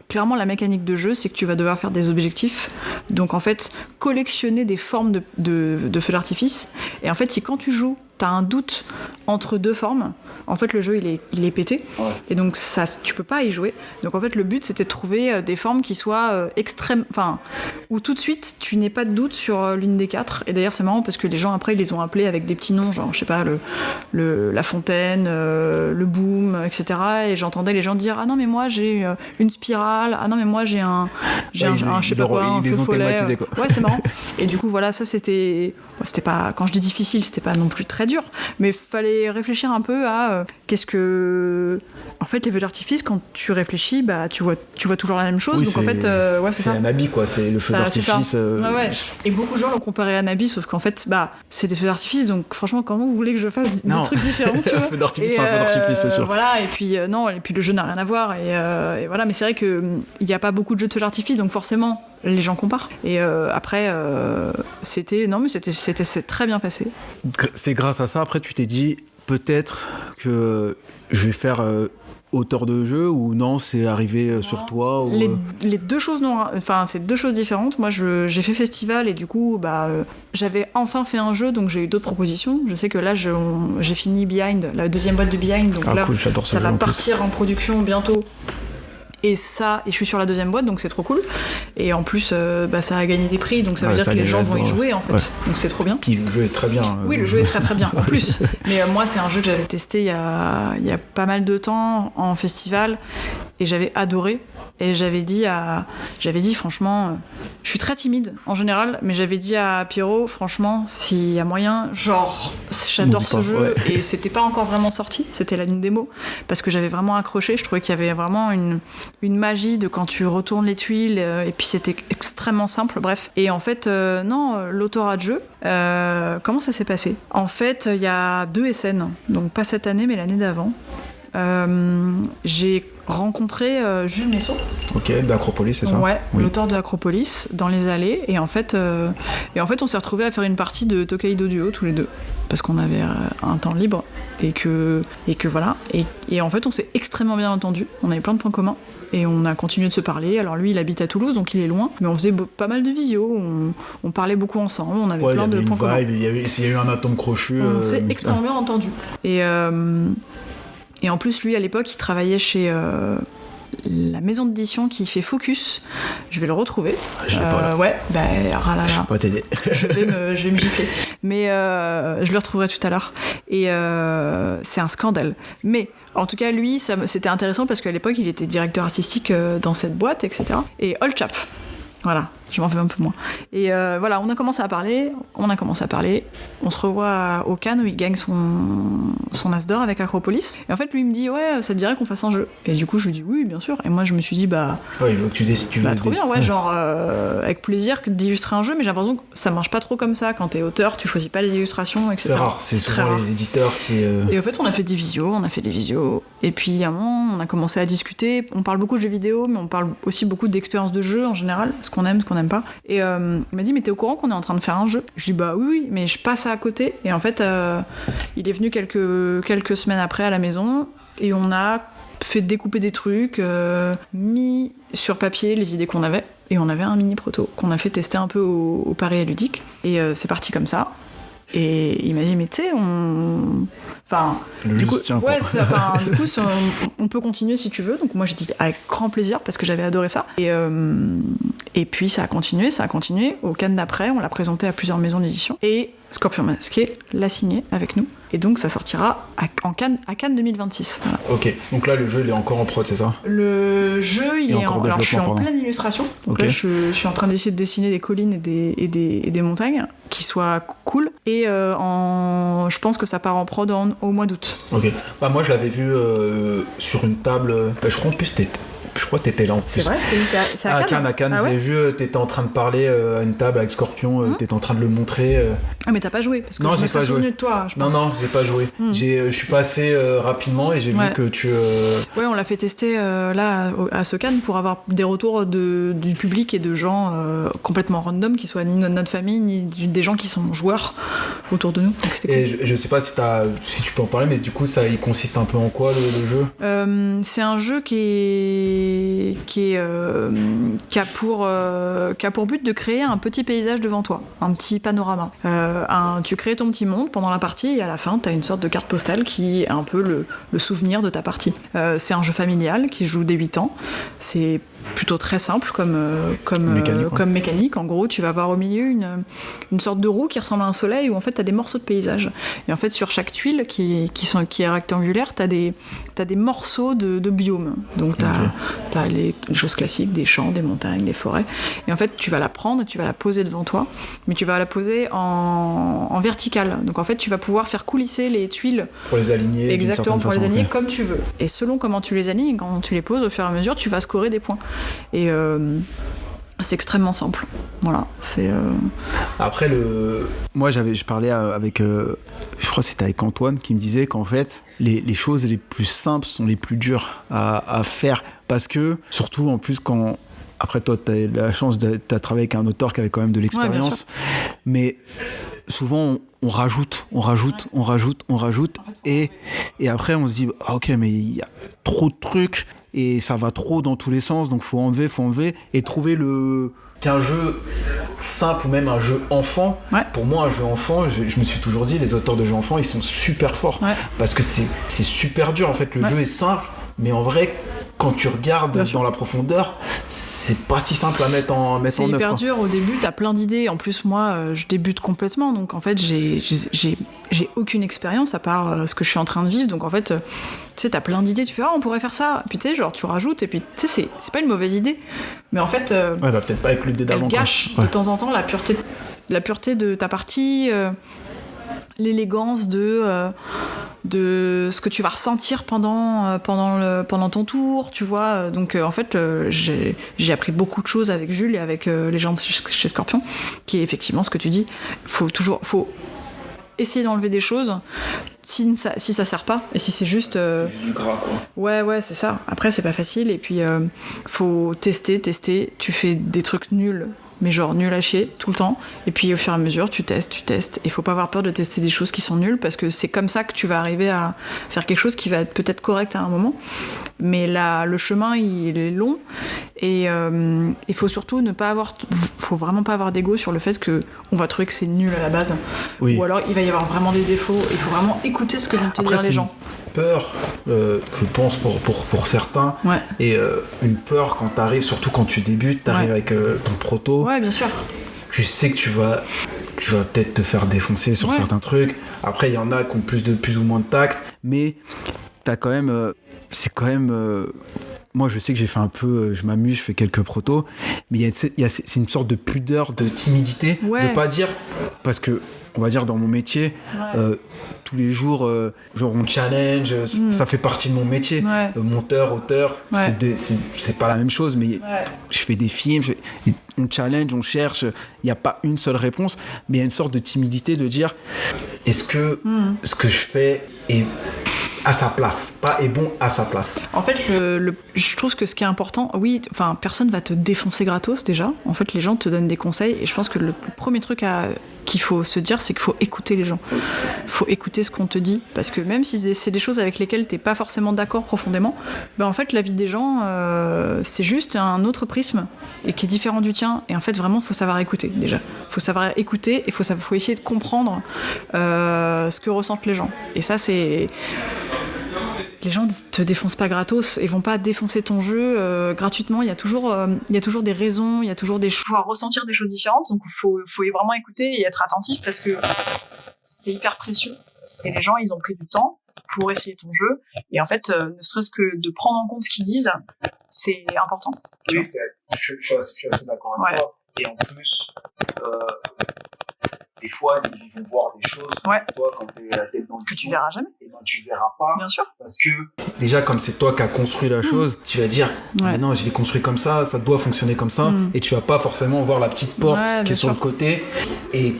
clairement, la mécanique de jeu, c'est que tu vas devoir faire des objectifs, donc en fait, collectionner des formes de feux d'artifice, et en fait, si quand tu joues, t'as un doute entre deux formes, en fait le jeu il est pété, et donc ça, tu peux pas y jouer. Donc en fait le but c'était de trouver des formes qui soient extrêmes, enfin où tout de suite tu n'aies pas de doute sur l'une des quatre. Et d'ailleurs c'est marrant parce que les gens après ils les ont appelés avec des petits noms, genre je sais pas, la fontaine, le boom, etc. Et j'entendais les gens dire ah non mais moi j'ai une spirale, ah non mais moi j'ai un je sais pas quoi, un feu follet. Ouais, c'est marrant. Et du coup voilà, ça c'était pas, quand je dis difficile, c'était pas non plus très dur, mais fallait réfléchir un peu à qu'est-ce que... En fait, les feux d'artifice, quand tu réfléchis, tu vois toujours la même chose. Oui, donc en fait, c'est ça. C'est un habit, quoi, c'est le feu d'artifice. Ouais. Et beaucoup de gens l'ont comparé à un habit, sauf qu'en fait, c'est des feux d'artifice, donc franchement, comment vous voulez que je fasse des trucs différents, tu vois? Un feu d'artifice, c'est un feu d'artifice, c'est sûr. Voilà, et puis le jeu n'a rien à voir, et voilà, mais c'est vrai qu'il n'y a pas beaucoup de jeux de feux d'artifice, donc forcément, les gens comparent. Et après, c'était très bien passé. C'est grâce à ça, après, tu t'es dit, peut-être que je vais faire auteur de jeu, ou non, c'est arrivé sur toi ou... Les deux choses c'est deux choses différentes. Moi j'ai fait Festival et du coup j'avais enfin fait un jeu, donc j'ai eu d'autres propositions. Je sais que là j'ai fini Behind, la deuxième boîte de Behind, donc là cool, j'adore ce ça jeu va en partir plus. en production bientôt. Et je suis sur la deuxième boîte, donc c'est trop cool. Et en plus, ça a gagné des prix, donc ça veut dire que les gens vont y jouer, en fait. Ouais. Donc c'est trop bien. Puis le jeu est très bien. Oui, le jeu est très très bien, en plus. Mais moi, c'est un jeu que j'avais testé il y a pas mal de temps en festival, et j'avais adoré. Et j'avais dit franchement, je suis très timide en général, mais j'avais dit à Pierrot, franchement, s'il y a moyen, j'adore ce jeu. Ouais. Et c'était pas encore vraiment sorti, c'était une démo, parce que j'avais vraiment accroché. Je trouvais qu'il y avait vraiment une magie de quand tu retournes les tuiles, et puis c'était extrêmement simple, bref. Et en fait, l'autorat de jeu, comment ça s'est passé? En fait, il y a 2 SN, donc pas cette année, mais l'année d'avant. J'ai rencontré Jules Messot. Ok, d'Acropolis, c'est ça? Ouais, oui. L'auteur de Acropolis, dans les allées. Et en fait, on s'est retrouvés à faire une partie de Tokaido Duo, tous les deux. Parce qu'on avait un temps libre. Et que voilà. Et en fait, on s'est extrêmement bien entendus. On avait plein de points communs. Et on a continué de se parler. Alors lui, il habite à Toulouse, donc il est loin. Mais on faisait pas mal de visio. On parlait beaucoup ensemble. On avait plein de points communs. Il y a eu un atome crochu. On s'est extrêmement bien entendus. Et en plus, lui, à l'époque, il travaillait chez la maison d'édition qui fait Focus. Je vais le retrouver. Je l'ai pas là. Ouais, je peux pas t'aider. je vais me gifler. Mais je le retrouverai tout à l'heure. Et c'est un scandale. Mais en tout cas, lui, c'était intéressant parce qu'à l'époque, il était directeur artistique dans cette boîte, etc. Et Old Chap. Voilà, je m'en veux un peu moins. Et voilà, on a commencé à parler, on se revoit au Cannes où il gagne son As d'or avec Acropolis. Et en fait, lui, il me dit, ouais, ça te dirait qu'on fasse un jeu? Et du coup, je lui dis, oui, bien sûr. Et moi, je me suis dit, ouais, il veut que tu décides. Trop bien, ouais, genre, avec plaisir d'illustrer un jeu, mais j'ai l'impression que ça marche pas trop comme ça. Quand t'es auteur, tu choisis pas les illustrations, etc. C'est rare, c'est souvent rare. Les éditeurs qui... Et en fait, on a fait des visios. Et puis, à un moment, on a commencé à discuter. On parle beaucoup de jeux vidéo, mais on parle aussi beaucoup d'expériences de jeu en général, ce qu'on aime, ce qu'on n'aime pas. Et il m'a dit, mais t'es au courant qu'on est en train de faire un jeu? Je dis, bah oui, mais je passe à côté. Et en fait, il est venu quelques semaines après à la maison, et on a fait découper des trucs, mis sur papier les idées qu'on avait, et on avait un mini proto qu'on a fait tester un peu au Paris et Ludique, et c'est parti comme ça. Et il m'a dit, mais tu sais, du coup, on peut continuer si tu veux. Donc moi j'ai dit avec grand plaisir parce que j'avais adoré ça. Et puis ça a continué. Au Cannes d'après, on l'a présenté à plusieurs maisons d'édition. Et Scorpion Masqué l'a signé avec nous. Et donc ça sortira à Cannes 2026. Voilà. Ok, donc là le jeu il est encore en prod, c'est ça? Le jeu il est en... Alors je suis en pleine illustration. Donc okay. Là je suis en train d'essayer de dessiner des collines et des montagnes qui soient cool. Et je pense que ça part en prod au mois d'août. Ok. Bah moi je l'avais vu sur une table. Je crois en plus je crois que t'étais là en plus. C'est vrai, c'est à Cannes. À Cannes, ah ouais, j'ai vu, t'étais en train de parler à une table avec Scorpion, t'étais en train de le montrer. Ah mais t'as pas joué parce que non, je me serais souvenu de toi, je pense. Non, j'ai pas joué. Je suis passé rapidement et j'ai vu que tu... Ouais, on l'a fait tester là à ce Cannes pour avoir des retours du public et de gens complètement random qui soient ni notre famille ni des gens qui sont joueurs autour de nous. Donc, c'était cool. Et je sais pas si tu peux en parler, mais du coup il consiste un peu en quoi le jeu? C'est un jeu qui a pour but de créer un petit paysage devant toi, un petit panorama. Tu crées ton petit monde pendant la partie et à la fin t'as une sorte de carte postale qui est un peu le souvenir de ta partie. C'est un jeu familial qui joue dès 8 ans. C'est plutôt très simple comme mécanique. En gros, tu vas avoir au milieu une sorte de roue qui ressemble à un soleil où en fait t'as des morceaux de paysage. Et en fait sur chaque tuile qui est rectangulaire, t'as des morceaux de biomes. Donc t'as les choses classiques, des champs, des montagnes, des forêts. Et en fait tu vas la prendre et tu vas la poser devant toi, mais tu vas la poser en verticale. Donc en fait tu vas pouvoir faire coulisser les tuiles pour les aligner. Exactement, pour les aligner okay. comme tu veux. Et selon comment tu les alignes, quand tu les poses au fur et à mesure, tu vas scorer des points. Et c'est extrêmement simple. Voilà, c'est... Après, moi, je parlais avec... je crois que c'était avec Antoine qui me disait qu'en fait, les choses les plus simples sont les plus dures à faire. Parce que, surtout, en plus, quand... Après, toi, tu as la chance de travailler avec un auteur qui avait quand même de l'expérience. Ouais, mais souvent, on rajoute. Et après, on se dit, ok, mais il y a trop de trucs et ça va trop dans tous les sens, donc faut enlever. Et trouver qu'un jeu simple ou même un jeu enfant, pour moi, un jeu enfant, je me suis toujours dit, les auteurs de jeux enfants, ils sont super forts. Ouais. Parce que c'est super dur, en fait. Le jeu est simple, mais en vrai... Quand tu regardes dans la profondeur, c'est pas si simple à mettre en œuvre. C'est hyper dur au début, t'as plein d'idées. En plus, moi, je débute complètement, donc en fait, j'ai aucune expérience à part ce que je suis en train de vivre. Donc en fait, tu sais, t'as plein d'idées, tu fais on pourrait faire ça. Puis tu sais, genre tu rajoutes, et puis tu sais, c'est pas une mauvaise idée, mais en fait, bah peut-être pas avec l'idée d'avant. Elle gâche de temps en temps la pureté de ta partie. L'élégance de ce que tu vas ressentir pendant ton tour, tu vois. Donc en fait, j'ai appris beaucoup de choses avec Jules et avec les gens de chez Scorpion, qui est effectivement ce que tu dis. Faut essayer d'enlever des choses si ça sert pas, et si c'est juste du gras, quoi. Ouais, c'est ça. Après, c'est pas facile, et puis faut tester. Tu fais des trucs nuls, mais genre nul à chier tout le temps, et puis au fur et à mesure tu testes, et faut pas avoir peur de tester des choses qui sont nulles, parce que c'est comme ça que tu vas arriver à faire quelque chose qui va être peut-être correct à un moment, mais là le chemin il est long, et il faut surtout faut vraiment pas avoir d'ego sur le fait que on va trouver que c'est nul à la base, ou alors il va y avoir vraiment des défauts, il faut vraiment écouter ce que vont te dire les gens. Peur, je pense pour certains, et une peur quand t'arrives, surtout quand tu débutes, t'arrives avec ton proto. Ouais, bien sûr. Tu sais que tu vas peut-être te faire défoncer sur certains trucs. Après, il y en a qui ont plus ou moins de tact, mais t'as quand même, c'est quand même. Moi, je sais que j'ai fait un peu, je m'amuse, je fais quelques protos, mais c'est une sorte de pudeur, de timidité, de pas dire, parce que. On va dire dans mon métier, tous les jours, genre on challenge, ça fait partie de mon métier. Monteur, auteur, c'est pas la même chose, mais je fais des films, on challenge, on cherche, il n'y a pas une seule réponse, mais il y a une sorte de timidité de dire, est-ce que ce que je fais est à sa place, est bon à sa place. En fait, je trouve que ce qui est important, personne va te défoncer gratos déjà. En fait, les gens te donnent des conseils, et je pense que le premier truc qu'il faut se dire, c'est qu'il faut écouter les gens. Il faut écouter ce qu'on te dit, parce que même si c'est des choses avec lesquelles t'es pas forcément d'accord profondément, ben en fait la vie des gens c'est juste un autre prisme et qui est différent du tien, et en fait vraiment faut savoir écouter déjà. Faut savoir écouter et faut essayer de comprendre ce que ressentent les gens. Et ça c'est... Les gens te défoncent pas gratos et vont pas défoncer ton jeu gratuitement. Il y a toujours des raisons, il y a toujours des choix à ressentir des choses différentes. Donc faut vraiment écouter et être attentif, parce que c'est hyper précieux. Et les gens, ils ont pris du temps pour essayer ton jeu. Et en fait, ne serait-ce que de prendre en compte ce qu'ils disent, c'est important. Oui, je suis assez d'accord avec toi. Et en plus, des fois, ils vont voir des choses toi, quand t'es la tête dans le que tu verras jamais. Et ben, tu verras pas. Bien sûr. Parce que déjà, comme c'est toi qui as construit la chose, tu vas dire non, je l'ai construit comme ça doit fonctionner comme ça. Et tu vas pas forcément voir la petite porte qui est sur le côté. Et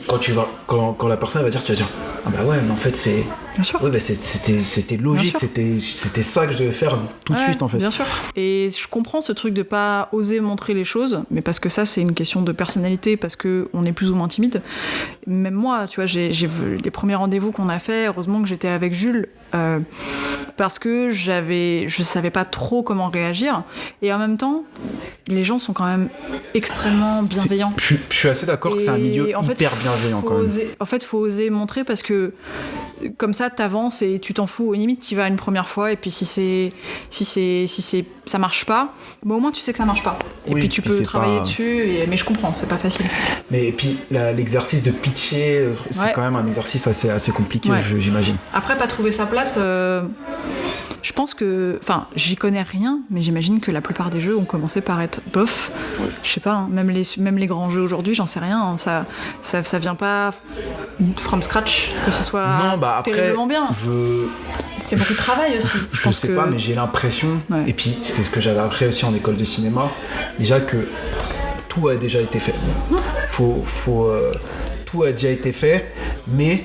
quand la personne va dire, tu vas dire ah bah ouais, mais en fait c'est. Bien sûr. Ouais, bah c'était logique, c'était ça que je devais faire tout de suite en fait. Bien sûr. Et je comprends ce truc de pas oser montrer les choses, mais parce que ça c'est une question de personnalité, parce que on est plus ou moins timide. Même moi, tu vois, j'ai les premiers rendez-vous qu'on a fait, heureusement que j'étais avec Jules, parce que je savais pas trop comment réagir, et en même temps, les gens sont quand même extrêmement bienveillants. Je suis assez d'accord que c'est un milieu hyper bienveillant quand même. En fait, faut oser montrer, parce que comme ça, t'avances et tu t'en fous. Au limite, t'y vas une première fois, et puis si ça marche pas, bah au moins tu sais que ça marche pas. Et puis tu peux travailler dessus. Mais je comprends, c'est pas facile. Mais et puis l'exercice de pitcher, c'est quand même un exercice assez compliqué, j'imagine. Après, pas trouver sa place. Je pense que, enfin, j'y connais rien, mais j'imagine que la plupart des jeux ont commencé par être bof. Je sais pas, hein, même les grands jeux aujourd'hui, j'en sais rien. Hein, ça vient pas from scratch, que ce soit terriblement bien. C'est beaucoup de travail aussi. Je sais pas, mais j'ai l'impression, et puis c'est ce que j'avais appris aussi en école de cinéma, déjà que tout a déjà été fait. Tout a déjà été fait, mais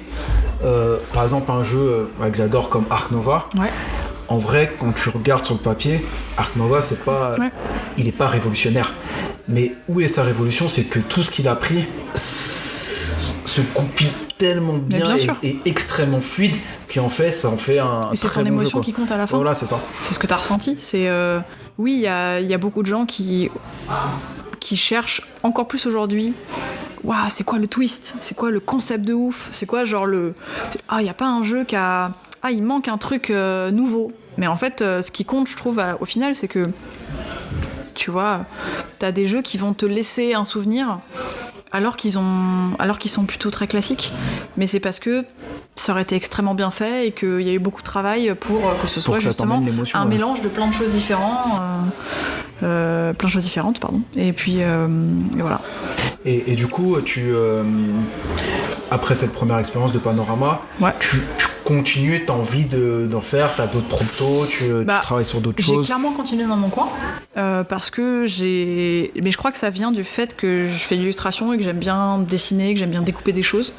par exemple un jeu que j'adore comme Ark Nova. En vrai, quand tu regardes sur le papier, Ark Nova, il est pas révolutionnaire. Mais où est sa révolution ? C'est que tout ce qu'il a pris se goupille tellement bien et extrêmement fluide, puis en fait, ça en fait un et c'est très ton bon émotion jeu, qui compte à la fin. Voilà, c'est ça. C'est ce que t'as ressenti. C'est oui, il y a beaucoup de gens qui cherchent encore plus aujourd'hui. Waouh, c'est quoi le twist ? C'est quoi le concept de ouf ? C'est quoi genre il y a pas un jeu qui a il manque un truc nouveau. Mais en fait, ce qui compte, je trouve, au final, c'est que tu vois, t'as des jeux qui vont te laisser un souvenir alors qu'ils sont plutôt très classiques. Mais c'est parce que ça aurait été extrêmement bien fait et qu'il y a eu beaucoup de travail pour que ce soit justement un mélange de plein de choses différentes. Et puis et voilà. Et du coup, après cette première expérience de Panorama, tu continues, t'as envie d'en faire, t'as d'autres promptos, tu travailles sur d'autres choses. J'ai clairement continué dans mon coin parce que mais je crois que ça vient du fait que je fais de l'illustration et que j'aime bien dessiner, que j'aime bien découper des choses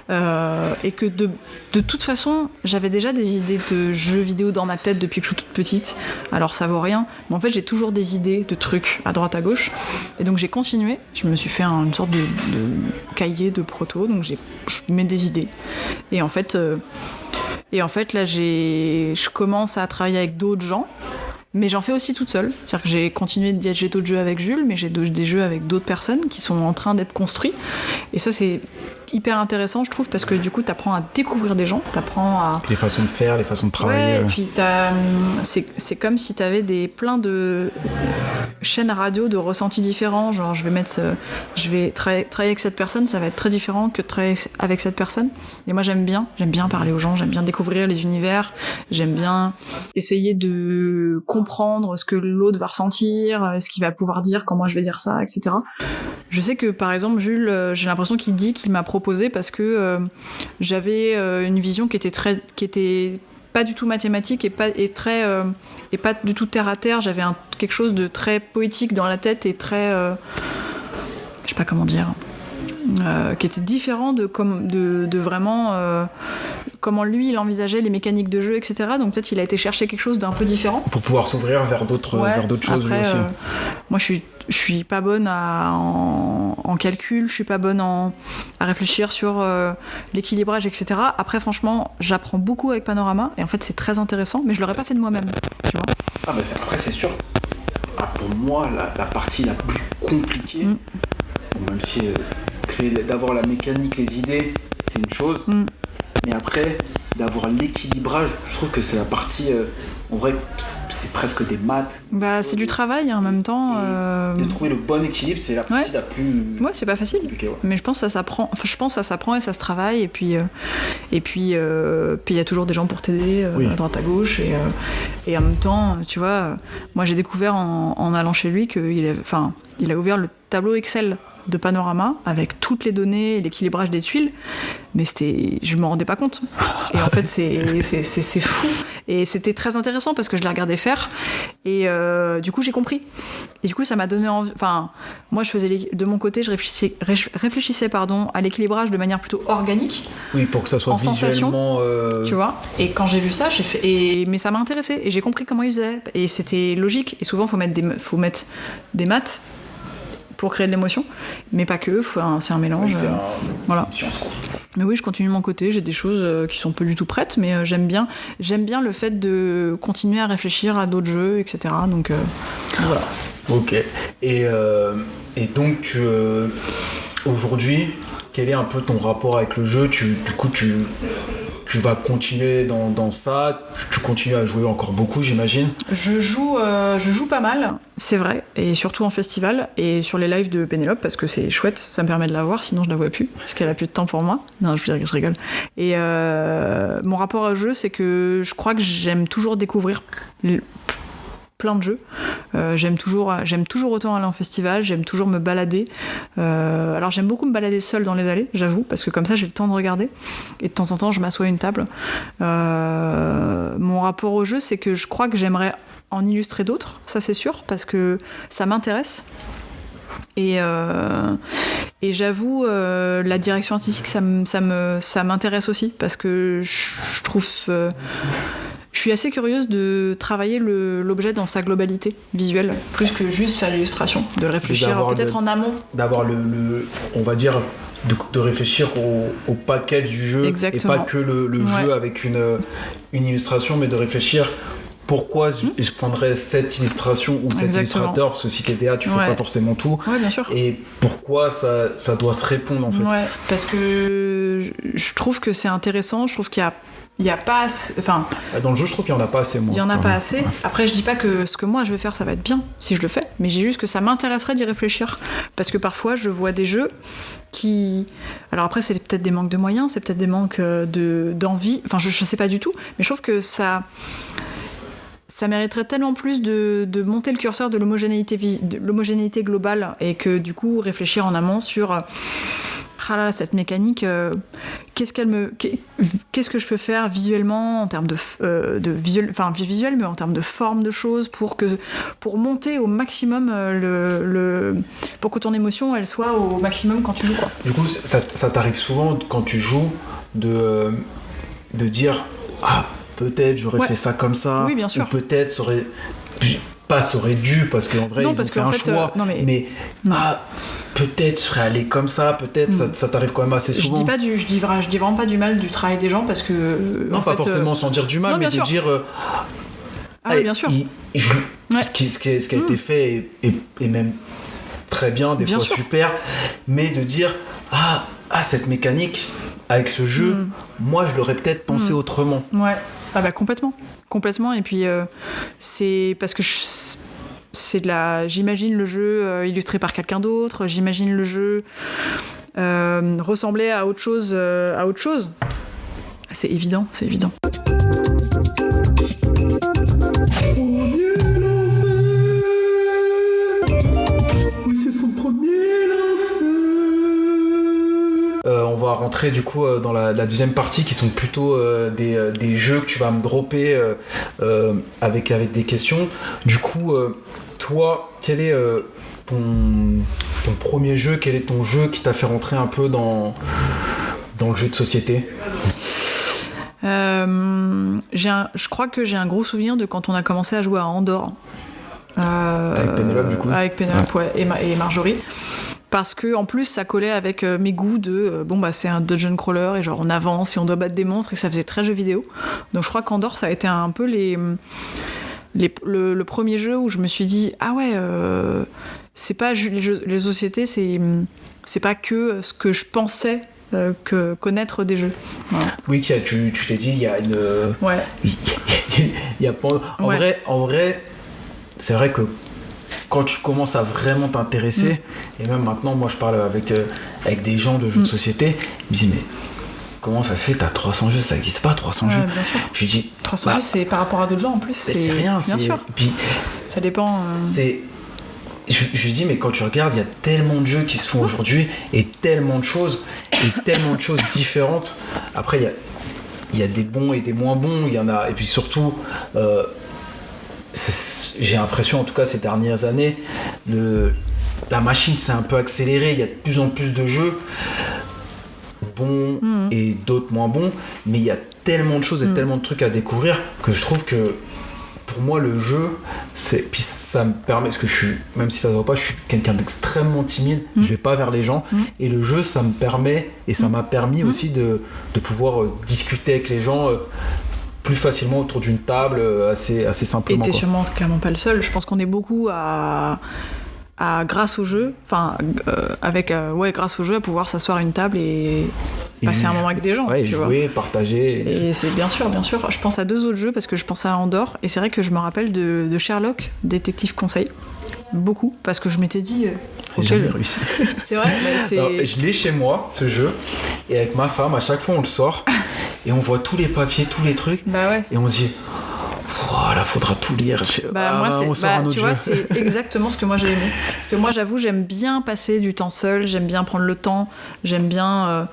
et que de toute façon j'avais déjà des idées de jeux vidéo dans ma tête depuis que je suis toute petite. Alors ça vaut rien, mais en fait j'ai toujours des idées de trucs à droite à gauche, et donc j'ai continué. Je me suis fait une sorte de cahier de proto, donc je mets des idées, et en fait là je commence à travailler avec d'autres gens, mais j'en fais aussi toute seule. C'est-à-dire que j'ai continué, j'ai d'autres jeux avec Jules, mais j'ai des jeux avec d'autres personnes qui sont en train d'être construits, et ça c'est hyper intéressant, je trouve, parce que du coup t'apprends à découvrir des gens, t'apprends à les façons de faire, les façons de travailler. Et puis c'est comme si t'avais plein de chaînes radio de ressentis différents. Genre je vais travailler avec cette personne, ça va être très différent que de travailler avec cette personne. Et moi j'aime bien parler aux gens, j'aime bien découvrir les univers, j'aime bien essayer de comprendre ce que l'autre va ressentir, ce qu'il va pouvoir dire, comment je vais dire ça, etc. Je sais que par exemple Jules, j'ai l'impression qu'il m'a proposé parce que j'avais une vision qui était pas du tout mathématique et pas du tout terre à terre. J'avais quelque chose de très poétique dans la tête et très je sais pas comment dire, qui était différent de vraiment comment lui il envisageait les mécaniques de jeu, etc. Donc peut-être il a été chercher quelque chose d'un peu différent pour pouvoir s'ouvrir vers d'autres choses. Après, lui aussi. moi je suis pas bonne en en calcul, je suis pas bonne à réfléchir sur l'équilibrage, etc. Après, franchement, j'apprends beaucoup avec Panorama, et en fait, c'est très intéressant, mais je l'aurais pas fait de moi-même, tu vois. Ah bah après, c'est sûr. Pour moi, la partie la plus compliquée, même si d'avoir la mécanique, les idées, c'est une chose, mais après, d'avoir l'équilibrage, je trouve que c'est la partie... en vrai, c'est presque des maths. Bah, c'est du travail en même temps. De trouver le bon équilibre, c'est la partie la plus. Ouais, c'est pas facile. Ouais. Mais je pense que ça s'apprend. Enfin, je pense que ça s'apprend et ça se travaille. Et puis, il y a toujours des gens pour t'aider à droite à gauche. Et en même temps, tu vois, moi j'ai découvert en allant chez lui qu'il a ouvert le tableau Excel de Panorama avec toutes les données et l'équilibrage des tuiles, mais je me rendais pas compte. Et en fait, c'est fou. Et c'était très intéressant parce que je l'ai regardé faire et du coup j'ai compris. Et du coup ça m'a donné envie. Enfin, moi je faisais de mon côté, je réfléchissais à l'équilibrage de manière plutôt organique. Oui, pour que ça soit visuellement. Tu vois. Et quand j'ai vu ça, j'ai fait. Mais ça m'a intéressé et j'ai compris comment ils faisaient. Et c'était logique. Et souvent faut mettre des maths pour créer de l'émotion, mais pas que, c'est un mélange. Voilà. C'est une science, quoi. Mais oui, je continue de mon côté, j'ai des choses qui sont pas du tout prêtes, mais j'aime bien le fait de continuer à réfléchir à d'autres jeux, etc. Donc voilà. Ok. Et donc, aujourd'hui, quel est un peu ton rapport avec le jeu ? Tu vas continuer dans ça, tu continues à jouer encore beaucoup, j'imagine. Je joue pas mal, c'est vrai, et surtout en festival et sur les lives de Pénélope parce que c'est chouette, ça me permet de la voir, sinon je la vois plus parce qu'elle a plus de temps pour moi. Non, je rigole. Et mon rapport au jeu, c'est que je crois que j'aime toujours découvrir plein de jeux. J'aime toujours autant aller en festival, j'aime toujours me balader. Alors j'aime beaucoup me balader seule dans les allées, j'avoue, parce que comme ça j'ai le temps de regarder. Et de temps en temps je m'assois à une table. Mon rapport au jeu, c'est que je crois que j'aimerais en illustrer d'autres, ça c'est sûr, parce que ça m'intéresse. Et j'avoue, la direction artistique, ça m'intéresse aussi, parce que je trouve... je suis assez curieuse de travailler l'objet dans sa globalité visuelle, plus que juste faire l'illustration, de réfléchir peut-être en amont. D'avoir on va dire, de réfléchir au package du jeu. Exactement. Et pas que le jeu avec une illustration, mais de réfléchir pourquoi je prendrais cette illustration ou cet illustrateur, parce que si t'es DA, tu fais pas forcément tout. Ouais, bien sûr. Et pourquoi ça doit se répondre en fait. Ouais, parce que je trouve que c'est intéressant, je trouve qu'il y a pas assez, enfin... Dans le jeu, je trouve qu'il n'y en a pas assez, moi. Il n'y en a pas assez. Après, je dis pas que ce que moi je vais faire, ça va être bien, si je le fais, mais j'ai juste que ça m'intéresserait d'y réfléchir. Parce que parfois, je vois des jeux qui... Alors après, c'est peut-être des manques de moyens, c'est peut-être des manques d'envie, enfin, je sais pas du tout, mais je trouve que ça mériterait tellement plus de monter le curseur de l'homogénéité globale, et que du coup, réfléchir en amont sur... cette mécanique, qu'est-ce que je peux faire visuellement en termes de visuel, mais en termes de forme de choses pour monter au maximum pour que ton émotion elle soit au maximum quand tu joues, quoi. Du coup, ça t'arrive souvent quand tu joues de dire peut-être j'aurais fait ça comme ça, oui, bien sûr. Ou peut-être ça aurait dû, parce qu'en vrai ils ont fait un choix, mais peut-être je serais allé comme ça, peut-être ça t'arrive quand même assez souvent. Je dis vraiment pas du mal du travail des gens, parce que non, pas forcément sans dire du mal, mais de dire bien sûr. Ce qui a été fait est même très bien, des fois super, mais de dire cette mécanique avec ce jeu, moi je l'aurais peut-être pensé autrement. Ouais, complètement. Et puis c'est parce que j'imagine le jeu illustré par quelqu'un d'autre, j'imagine le jeu ressembler à autre chose. C'est évident. On va rentrer du coup dans la deuxième partie, qui sont plutôt des jeux que tu vas me dropper avec des questions. Du coup, toi, quel est ton premier jeu, quel est ton jeu qui t'a fait rentrer un peu dans le jeu de société ? Je crois que j'ai un gros souvenir de quand on a commencé à jouer à Andorre. Avec Pénélope, du coup. Avec Pénélope, et Marjorie. parce que en plus ça collait avec mes goûts de c'est un dungeon crawler et genre on avance et on doit battre des monstres et ça faisait très jeu vidéo. Donc je crois qu'Andor ça a été un peu le premier jeu où je me suis dit c'est pas les sociétés, c'est pas que ce que je pensais que connaître des jeux. Voilà. Oui, tu t'es dit il y a une il y a en vrai c'est vrai que quand tu commences à vraiment t'intéresser, et même maintenant, moi je parle avec des gens de jeux de société, ils me disent mais comment ça se fait, t'as 300 jeux, ça n'existe pas 300 jeux. Bien sûr. Je lui dis 300 jeux, c'est par rapport à d'autres gens en plus. C'est rien, bien sûr. Puis, ça dépend. Je lui dis mais quand tu regardes, il y a tellement de jeux qui se font aujourd'hui et tellement de choses différentes. Après il y a des bons et des moins bons, il y en a, et puis surtout. J'ai l'impression, en tout cas ces dernières années, la machine s'est un peu accélérée, il y a de plus en plus de jeux bons et d'autres moins bons, mais il y a tellement de choses et tellement de trucs à découvrir que je trouve que pour moi le jeu, puis ça me permet, parce que même si ça se voit pas, je suis quelqu'un d'extrêmement timide, je vais pas vers les gens, et le jeu ça me permet, et ça m'a permis aussi de pouvoir discuter avec les gens plus facilement autour d'une table, assez simplement. Et t'es sûrement clairement pas le seul. Je pense qu'on est beaucoup à grâce au jeu, grâce au jeu, à pouvoir s'asseoir à une table et passer un moment avec des gens. Ouais, jouer, partager. Et c'est bien sûr. Je pense à 2 autres jeux parce que je pense à Andor, et c'est vrai que je me rappelle de Sherlock, Détective Conseil. Beaucoup, parce que je m'étais dit. J'ai jamais réussi. C'est vrai, Alors, je l'ai chez moi, ce jeu, et avec ma femme, à chaque fois on le sort, et on voit tous les papiers, tous les trucs, et on se dit, là faudra tout lire. Tu vois, c'est exactement ce que moi j'ai aimé. Parce que moi, j'avoue, j'aime bien passer du temps seul, j'aime bien prendre le temps, j'aime bien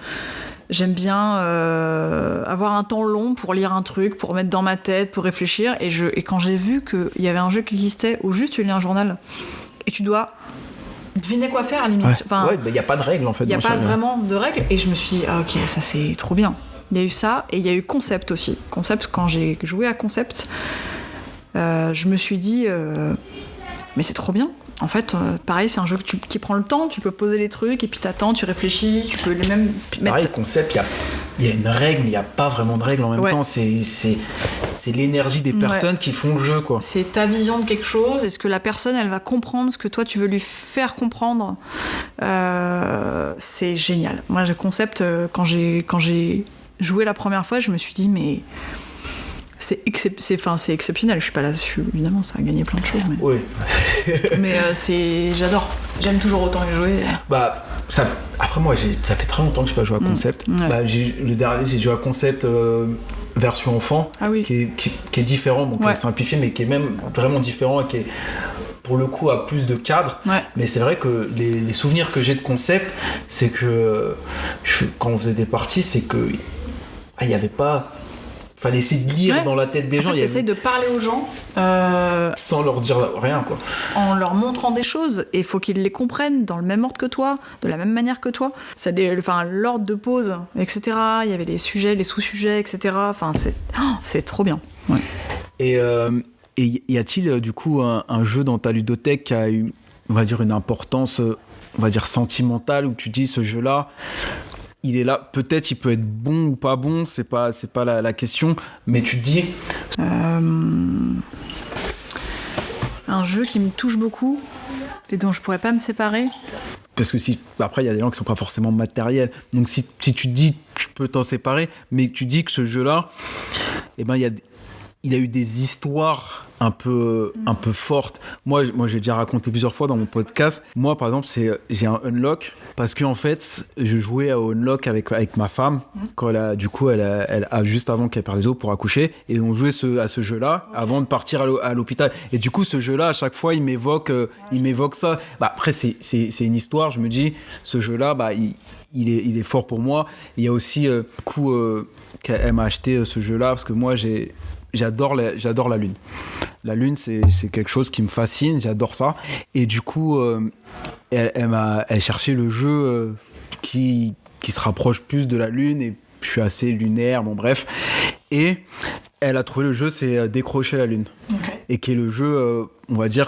avoir un temps long pour lire un truc, pour mettre dans ma tête, pour réfléchir. Et quand j'ai vu qu'il y avait un jeu qui existait où juste tu lis un journal et tu dois deviner quoi faire à la limite. Il n'y a pas de règles en fait. Il n'y a pas vraiment de règles. Et je me suis dit, ok, ça c'est trop bien. Il y a eu ça, et il y a eu Concept aussi. Concept, quand j'ai joué à Concept, je me suis dit, mais c'est trop bien. En fait, pareil, c'est un jeu qui prend le temps, tu peux poser les trucs, et puis t'attends, tu réfléchis, tu peux les mêmes... Pareil, Concept, il y a une règle, mais il n'y a pas vraiment de règle en même temps. C'est l'énergie des personnes qui font le jeu, quoi. C'est ta vision de quelque chose, est-ce que la personne, elle va comprendre ce que toi, tu veux lui faire comprendre. C'est génial. Moi, Concept, quand j'ai joué la première fois, je me suis dit, mais... C'est exceptionnel. Je suis pas là, évidemment, ça a gagné plein de choses. Mais, oui. mais j'adore. J'aime toujours autant y jouer. Après, moi, ça fait très longtemps que je n'ai pas joué à Concept. Le dernier, j'ai joué à Concept version enfant, qui est différent, donc simplifié, mais qui est même vraiment différent et qui est, pour le coup, a plus de cadre. Mais c'est vrai que les souvenirs que j'ai de Concept, c'est que quand on faisait des parties, c'est que il n'y avait pas... Fallait essayer de lire dans la tête des gens. Tu essayes de parler aux gens sans leur dire rien, quoi. En leur montrant des choses, et il faut qu'ils les comprennent dans le même ordre que toi, de la même manière que toi. L'ordre de pause, etc. Il y avait les sujets, les sous-sujets, etc. C'est trop bien. Ouais. Et y a-t-il du coup un jeu dans ta ludothèque qui a eu, on va dire, une importance, on va dire, sentimentale, où tu dis ce jeu-là, il est là, peut-être il peut être bon ou pas bon, c'est pas la question, mais tu te dis... Un jeu qui me touche beaucoup et dont je pourrais pas me séparer. Parce que après il y a des gens qui sont pas forcément matériels, donc si tu te dis tu peux t'en séparer, mais tu dis que ce jeu-là, il a eu des histoires un peu fortes. Moi j'ai déjà raconté plusieurs fois dans mon podcast. Moi par exemple j'ai un unlock parce que en fait je jouais au unlock avec ma femme quand elle a juste avant qu'elle perde les os pour accoucher, et on jouait à ce jeu-là avant de partir à l'hôpital. Et du coup ce jeu-là à chaque fois il m'évoque ça. Après c'est une histoire. Je me dis ce jeu-là il est fort pour moi. Il y a aussi qu'elle m'a acheté ce jeu-là parce que moi j'adore la lune. La lune, c'est quelque chose qui me fascine, j'adore ça. Et du coup, elle cherchait le jeu qui se rapproche plus de la lune, et je suis assez lunaire, bon bref. Et elle a trouvé le jeu, c'est Décrocher la lune. Okay. Et qui est le jeu, on va dire,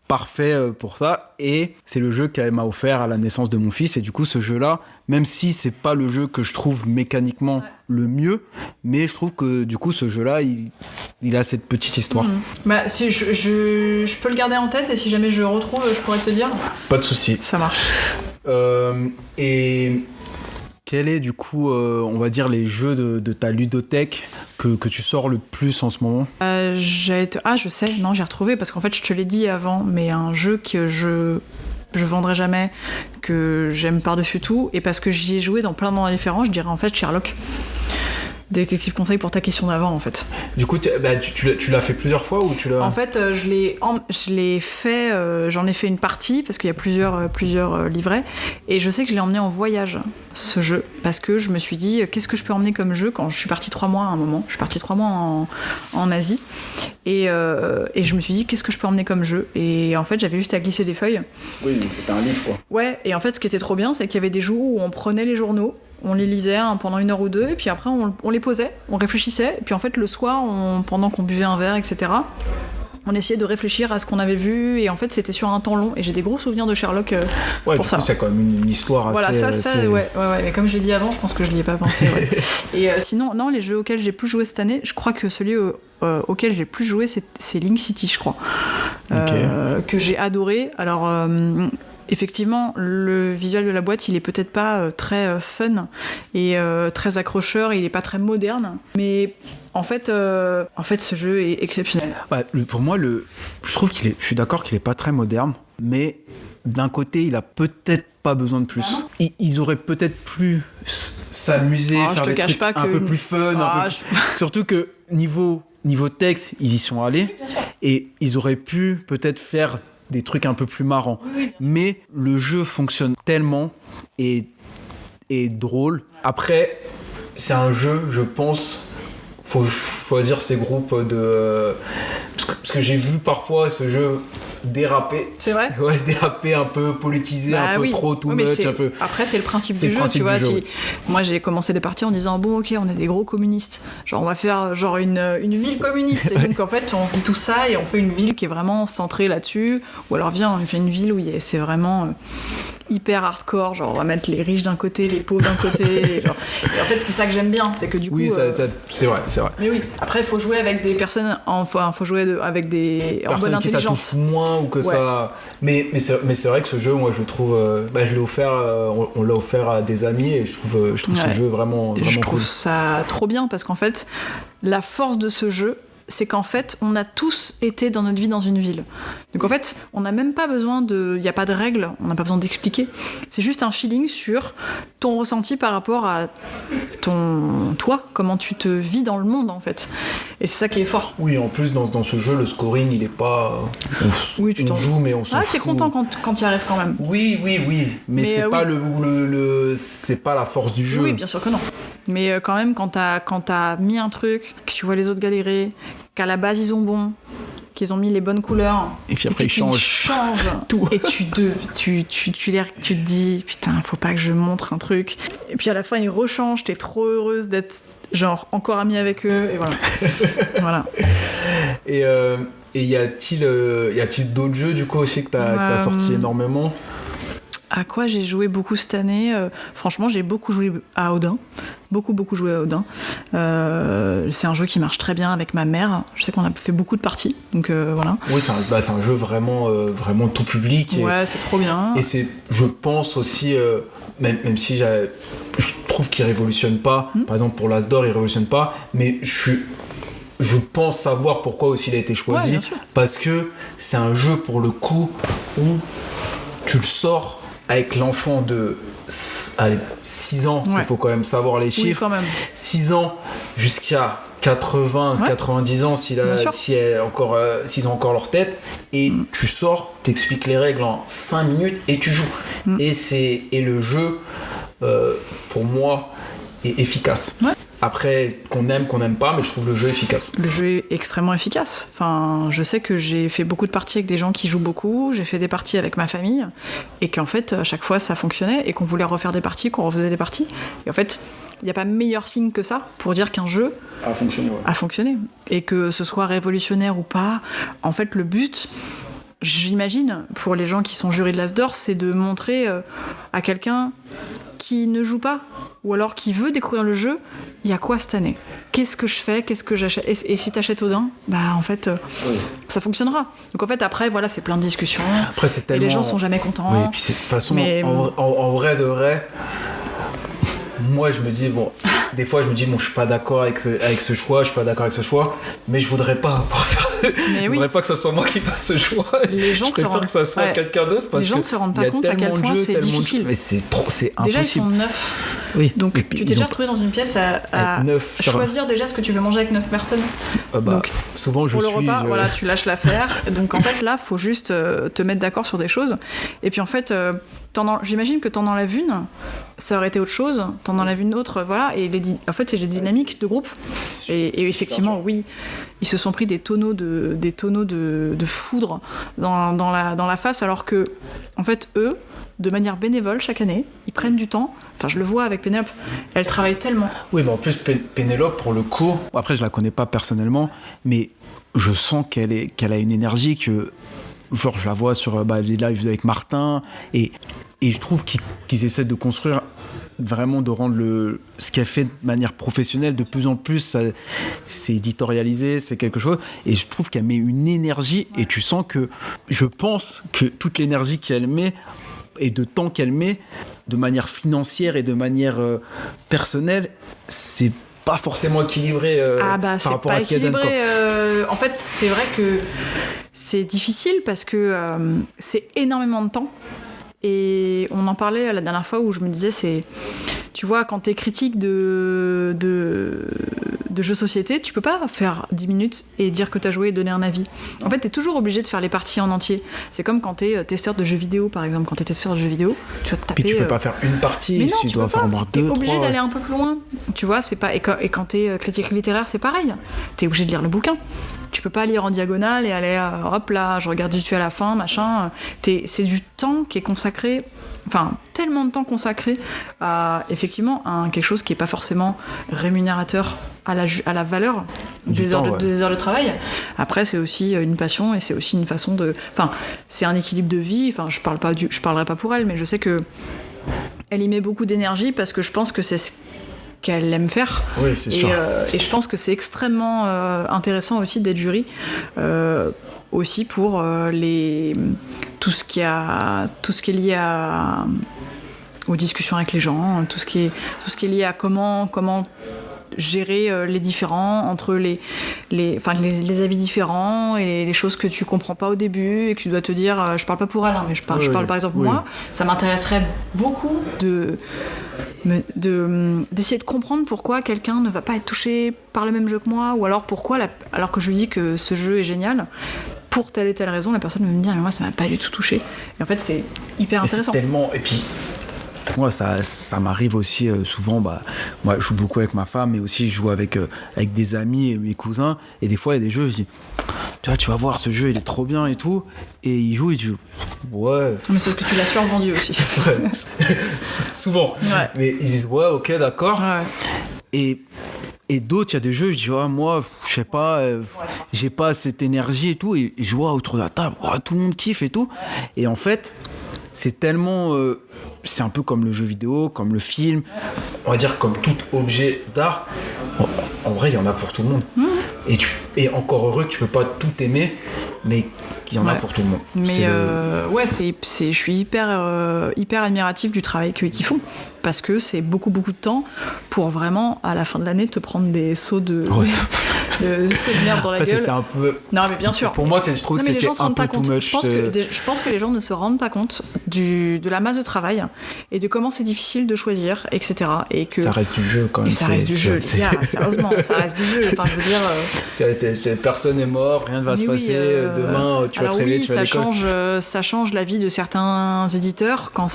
parfait pour ça, et c'est le jeu qu'elle m'a offert à la naissance de mon fils. Et du coup, ce jeu-là, même si c'est pas le jeu que je trouve mécaniquement le mieux, mais je trouve que du coup, ce jeu-là, il a cette petite histoire. Bah, si je peux le garder en tête, et si jamais je le retrouve, je pourrais te dire. Pas de souci. Ça marche. Et quel est du coup, on va dire, les jeux de ta ludothèque que tu sors le plus en ce moment? Je sais, non, j'ai retrouvé, parce qu'en fait, je te l'ai dit avant, mais un jeu que je vendrai jamais, que j'aime par-dessus tout, et parce que j'y ai joué dans plein de moments différents, je dirais en fait Sherlock. Détective conseil pour ta question d'avant, en fait. Du coup, tu l'as fait plusieurs fois ou tu l'as... En fait, je l'ai fait, j'en ai fait une partie, parce qu'il y a plusieurs livrets, et je sais que je l'ai emmené en voyage, ce jeu, parce que je me suis dit, qu'est-ce que je peux emmener comme jeu quand je suis partie 3 mois à un moment. Je suis partie 3 mois en Asie, et je me suis dit, qu'est-ce que je peux emmener comme jeu. Et en fait, j'avais juste à glisser des feuilles. Oui, donc c'était un livre, quoi. Ouais, et en fait, ce qui était trop bien, c'est qu'il y avait des jours où on prenait les journaux, on les lisait pendant 1 heure ou 2, et puis après on les posait, on réfléchissait, et puis en fait le soir, pendant qu'on buvait un verre, etc., on essayait de réfléchir à ce qu'on avait vu, et en fait c'était sur un temps long, et j'ai des gros souvenirs de Sherlock pour ça. C'est quand même une histoire assez... Voilà, ça, ouais, mais comme je l'ai dit avant, je pense que je n'y ai pas pensé. Ouais. Et sinon, non, les jeux auxquels j'ai plus joué cette année, je crois que celui auquel j'ai plus joué, c'est Link City, je crois, que j'ai adoré. Alors... effectivement, le visuel de la boîte, il est peut-être pas très fun et très accrocheur, il est pas très moderne, mais en fait, ce jeu est exceptionnel. Ouais, pour moi, je trouve je suis d'accord qu'il est pas très moderne, mais d'un côté, il a peut-être pas besoin de plus. Ils auraient peut-être pu s'amuser, faire des trucs un peu plus fun, surtout que niveau texte, ils y sont allés, et ils auraient pu peut-être faire des trucs un peu plus marrants. Mais le jeu fonctionne tellement et drôle. Après, c'est un jeu, je pense, faut choisir ses groupes de... Parce que j'ai vu parfois ce jeu déraper. C'est vrai ? Ouais, déraper un peu, politiser un peu trop, too much. Un peu. Après, c'est le principe du jeu, tu vois. Moi, j'ai commencé des parties en disant, bon, ok, on est des gros communistes. Genre, on va faire genre une ville communiste. Et donc, en fait, on se dit tout ça et on fait une ville qui est vraiment centrée là-dessus. Ou alors, viens, on fait une ville où c'est vraiment... hyper hardcore, genre on va mettre les riches d'un côté, les pauvres d'un côté, et en fait c'est ça que j'aime bien, c'est que du coup... Oui, c'est vrai. Mais oui, après il faut jouer avec des personnes, faut jouer avec des... en bonne intelligence. Qui ça touche moins ou que ça... Mais c'est vrai que ce jeu, moi je trouve... je l'ai offert, on l'a offert à des amis, et je trouve ce jeu vraiment je trouve cool. Ça trop bien, parce qu'en fait, la force de ce jeu, c'est qu'en fait, on a tous été dans notre vie dans une ville. Donc en fait, on n'a même pas besoin il n'y a pas de règles, on n'a pas besoin d'expliquer. C'est juste un feeling sur ton ressenti par rapport à toi, comment tu te vis dans le monde, en fait. Et c'est ça qui est fort. Oui, en plus, dans ce jeu, le scoring, il est pas... Oui, on joue, mais on s'en fout. Ah, t'es content quand tu y arrives quand même. Oui. Mais c'est pas c'est pas la force du jeu. Oui, bien sûr que non. Mais quand même, quand t'as mis un truc, que tu vois les autres galérer, qu'à la base ils ont bon, qu'ils ont mis les bonnes couleurs, et puis après ils changent tout, et tu te dis putain, faut pas que je montre un truc, et puis à la fin ils rechangent, t'es trop heureuse d'être genre encore amie avec eux, et voilà. Voilà. Et y a-t-il d'autres jeux du coup aussi que t'as sorti énormément? À quoi j'ai joué beaucoup cette année? Franchement, j'ai beaucoup joué à Odin. Beaucoup joué à Odin. C'est un jeu qui marche très bien avec ma mère. Je sais qu'on a fait beaucoup de parties, donc voilà. Oui, c'est un jeu vraiment tout public. Ouais, c'est trop bien. Et c'est, je pense aussi, même si je trouve qu'il révolutionne pas, par exemple pour l'Asdor, il révolutionne pas, mais je pense savoir pourquoi aussi il a été choisi, parce que c'est un jeu pour le coup où tu le sors avec l'enfant de 6 ans, parce qu'il faut quand même savoir les chiffres, quand même. 6 ans jusqu'à 80, 90 ans s'ils ont encore leur tête, et tu sors, t'expliques les règles en 5 minutes et tu joues. Et le jeu, pour moi, est efficace. Après, qu'on n'aime pas, mais je trouve le jeu efficace. Le jeu est extrêmement efficace. Enfin, je sais que j'ai fait beaucoup de parties avec des gens qui jouent beaucoup, j'ai fait des parties avec ma famille, et qu'en fait, à chaque fois, ça fonctionnait, et qu'on voulait refaire des parties, qu'on refaisait des parties. Et en fait, il n'y a pas meilleur signe que ça pour dire qu'un jeu a fonctionné. Et que ce soit révolutionnaire ou pas, en fait, le but... j'imagine, pour les gens qui sont jurys de l'As d'Or, c'est de montrer à quelqu'un qui ne joue pas, ou alors qui veut découvrir le jeu, il y a quoi cette année ? Qu'est-ce que je fais ? Qu'est-ce que j'achète ? Et si t'achètes Odin, en fait, ça fonctionnera. Donc en fait, après, voilà, c'est plein de discussions. Après, c'est tellement... Et les gens sont jamais contents. Oui, et puis de toute façon, en vrai de vrai, moi, je me dis, des fois, je me dis, je suis pas d'accord avec ce choix, mais je voudrais pas faire je voudrais pas que ça soit moi qui fasse ce choix. Les gens je préfère que ça soit quelqu'un d'autre. Les gens ne se rendent pas compte à quel point c'est difficile. Mais c'est impossible. Déjà, ils sont 9. Oui. Donc, tu t'es déjà retrouvé dans une pièce à choisir déjà ce que tu veux manger avec 9 personnes. Donc, souvent, pour le repas, voilà, tu lâches l'affaire. Donc, en fait, là, faut juste te mettre d'accord sur des choses. Et puis, en fait, j'imagine que t'en enlèves une, ça aurait été autre chose. T'en enlèves une autre, voilà. Et en fait, c'est des dynamiques de groupe. Et effectivement, oui, ils se sont pris des tonneaux de foudre dans la face, alors que, en fait, eux, de manière bénévole, chaque année, ils prennent du temps. Enfin, je le vois avec Pénélope, elle travaille tellement. Oui, mais en plus, Pénélope, pour le coup, après, je la connais pas personnellement, mais je sens qu'elle a une énergie que, genre, je la vois sur les lives avec Martin, et je trouve qu'ils essaient de construire, vraiment de rendre ce qu'elle fait de manière professionnelle de plus en plus, c'est éditorialisé, c'est quelque chose, et je trouve qu'elle met une énergie, et tu sens que, je pense que toute l'énergie qu'elle met, et de temps qu'elle met, de manière financière et de manière personnelle, c'est pas forcément équilibré par rapport à ce qu'elle donne. En fait, c'est vrai que c'est difficile parce que c'est énormément de temps. Et on en parlait la dernière fois où je me disais, tu vois, quand t'es critique de jeux société, tu peux pas faire 10 minutes et dire que t'as joué et donner un avis. En fait, t'es toujours obligé de faire les parties en entier. C'est comme quand t'es testeur de jeux vidéo, par exemple. Quand t'es testeur de jeux vidéo, tu vas te taper... Puis tu peux pas faire une partie, mais non, tu dois faire au moins 2, 3... T'es obligé d'aller un peu plus loin. Tu vois, c'est pas... Et quand t'es critique littéraire, c'est pareil. T'es obligé de lire le bouquin. Tu peux pas lire en diagonale et aller, hop là, je regarde vite fait à la fin, machin. C'est du temps qui est consacré, enfin, tellement de temps consacré à, effectivement, à quelque chose qui est pas forcément rémunérateur à la valeur des heures de travail. Après, c'est aussi une passion et c'est aussi une façon de... Enfin, c'est un équilibre de vie. Enfin, je parlerai pas pour elle, mais je sais que elle y met beaucoup d'énergie parce que je pense que c'est ce qu'elle aime faire. Oui, c'est sûr. Et je pense que c'est extrêmement intéressant aussi d'être jury, aussi pour tout ce qui est lié aux discussions avec les gens, tout ce qui est lié à comment gérer les différends entre les avis différents et les choses que tu comprends pas au début et que tu dois te dire, je parle pas pour elle, hein, mais je parle par exemple moi, ça m'intéresserait beaucoup d'essayer de comprendre pourquoi quelqu'un ne va pas être touché par le même jeu que moi, ou alors pourquoi, alors que je lui dis que ce jeu est génial, pour telle et telle raison, la personne va me dire mais moi ça m'a pas du tout touché. Et en fait c'est hyper intéressant. C'est tellement... Et puis moi ça m'arrive aussi souvent, moi je joue beaucoup avec ma femme, mais aussi je joue avec des amis et mes cousins, et des fois il y a des jeux, je dis tu vas voir, ce jeu il est trop bien et tout, et ils jouent, ouais, mais c'est parce que tu l'as survendu aussi. Ouais, souvent, ouais. Mais ils disent ouais, ok, d'accord, ouais. Et d'autres, il y a des jeux, je dis moi je sais pas, j'ai pas cette énergie et tout, et je vois autour de la table, tout le monde kiffe et tout, et en fait c'est tellement c'est un peu comme le jeu vidéo, comme le film, on va dire comme tout objet d'art. En vrai, il y en a pour tout le monde. Et encore heureux que tu peux pas tout aimer, mais il y en a pour tout le monde. Mais je suis hyper admiratif du travail qu'ils font, parce que c'est beaucoup de temps pour vraiment à la fin de l'année te prendre des sauts de merde dans la gueule. C'était un peu... Non mais bien sûr. Pour moi, je trouve que c'était un peu too much. Je pense que les gens ne se rendent pas compte de la masse de travail et de comment c'est difficile de choisir, etc. Et que ça reste du jeu quand même. Et ça reste du jeu, les gars, sérieusement, ça reste du jeu. Enfin, je veux dire... Personne n'est mort, rien ne va se passer. Demain, tu vas te réveiller, tu vas à l'école. Ça change la vie de certains éditeurs quand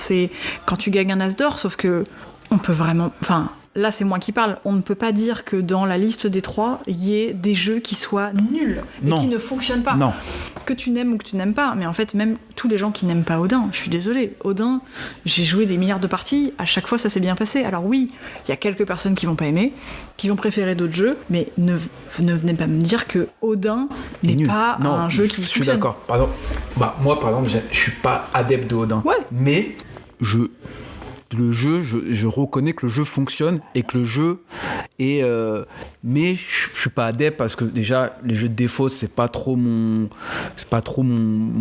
tu gagnes un As d'Or, sauf que on peut vraiment... Enfin, là, c'est moi qui parle. On ne peut pas dire que dans la liste des 3, il y ait des jeux qui soient nuls et qui ne fonctionnent pas. Non. Que tu n'aimes ou que tu n'aimes pas. Mais en fait, même tous les gens qui n'aiment pas Odin, je suis désolée, Odin, j'ai joué des milliards de parties, à chaque fois ça s'est bien passé. Alors oui, il y a quelques personnes qui vont pas aimer, qui vont préférer d'autres jeux, mais ne venez pas me dire que Odin n'est pas un jeu qui fonctionne. Je suis d'accord. Pardon. moi par exemple, je suis pas adepte de Odin. Ouais. Mais je reconnais que le jeu fonctionne et que le jeu est. Mais je suis pas adepte parce que déjà les jeux de défausse c'est pas trop mon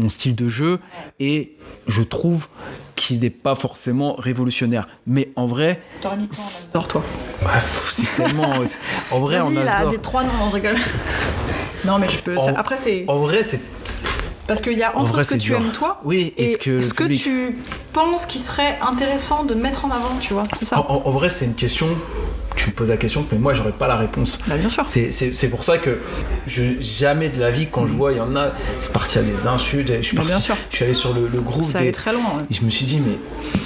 style de jeu et je trouve qu'il n'est pas forcément révolutionnaire. Mais en vrai. T'aurais mis quoi en Asdor, toi? C'est tellement. En vrai, vas-y, en Asdor. là, des 3 noms, je rigole. Non, mais je peux. Après, c'est. En vrai, c'est. Parce qu'il y a entre ce que tu aimes toi et ce que tu penses qui serait intéressant de mettre en avant, tu vois. C'est ça. En vrai, c'est une question. Tu me poses la question, mais moi, j'aurais pas la réponse. Bah, bien sûr. C'est pour ça que jamais de la vie, quand je vois, il y en a, c'est parti à des insultes. Je suis allé sur le groupe. Ça allait très loin. Ouais. Et je me suis dit, mais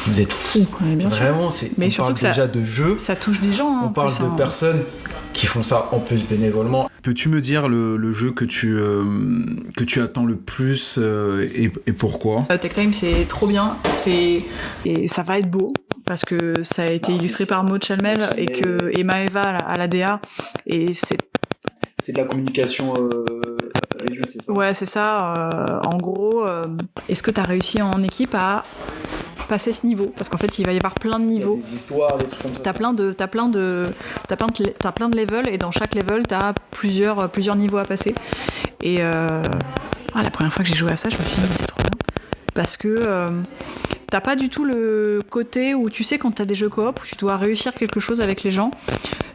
vous êtes fous. Vraiment, mais on surtout parle déjà de jeux. Ça touche des gens. On parle de personnes qui font ça en plus bénévolement. Peux-tu me dire le jeu que tu attends le plus et pourquoi? Tech Time, c'est trop bien. Et ça va être beau. Parce que ça a été illustré par Maud Chalmel et Maëva à la DA. Et c'est de la communication visuelle, c'est ça? Ouais, c'est ça. En gros, est-ce que tu as réussi en équipe à passer ce niveau? Parce qu'en fait, il va y avoir plein de niveaux. Il y a des histoires, des trucs comme ça. T'as plein de levels et dans chaque level, t'as plusieurs niveaux à passer. Et la première fois que j'ai joué à ça, je me suis dit, c'est trop bien. Parce que t'as pas du tout le côté où tu sais quand t'as des jeux coop où tu dois réussir quelque chose avec les gens,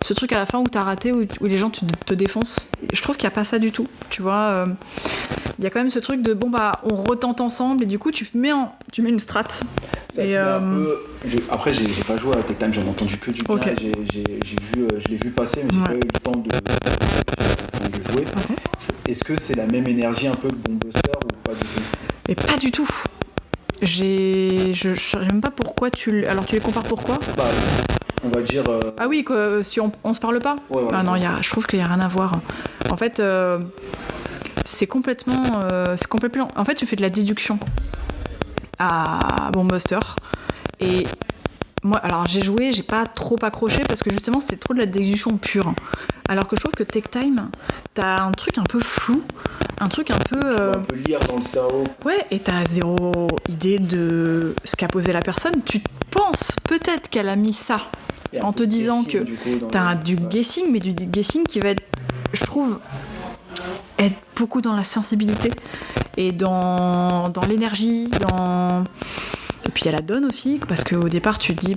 ce truc à la fin où t'as raté, où les gens te défoncent. Je trouve qu'il y a pas ça du tout, tu vois. Il y a quand même ce truc de on retente ensemble et du coup tu mets une strat. Ça, et un peu... Après j'ai pas joué à Tech Time, j'en ai entendu que du bien. Okay. Je l'ai vu passer mais j'ai pas eu le temps de jouer. Okay. Est-ce que c'est la même énergie un peu que Bombuster ou pas du tout? Et pas du tout. Je sais même pas pourquoi alors tu les compares pourquoi? On va dire. Ah oui, quoi, si on se parle pas? Ouais, non, je trouve qu'il y a rien à voir. En fait, c'est complètement. En fait, tu fais de la déduction à Bombuster. Et moi, alors j'ai joué, j'ai pas trop accroché parce que justement c'était trop de la déduction pure. Alors que je trouve que Tech Time, t'as un truc un peu flou. Un truc un peu. Tu peux un peu lire dans le cerveau. Ouais, et t'as zéro idée de ce qu'a posé la personne. Tu penses peut-être qu'elle a mis ça en te disant que t'as du guessing, mais du guessing qui va être, je trouve, être beaucoup dans la sensibilité et dans l'énergie, Et puis il y a la donne aussi, parce qu'au départ tu te dis,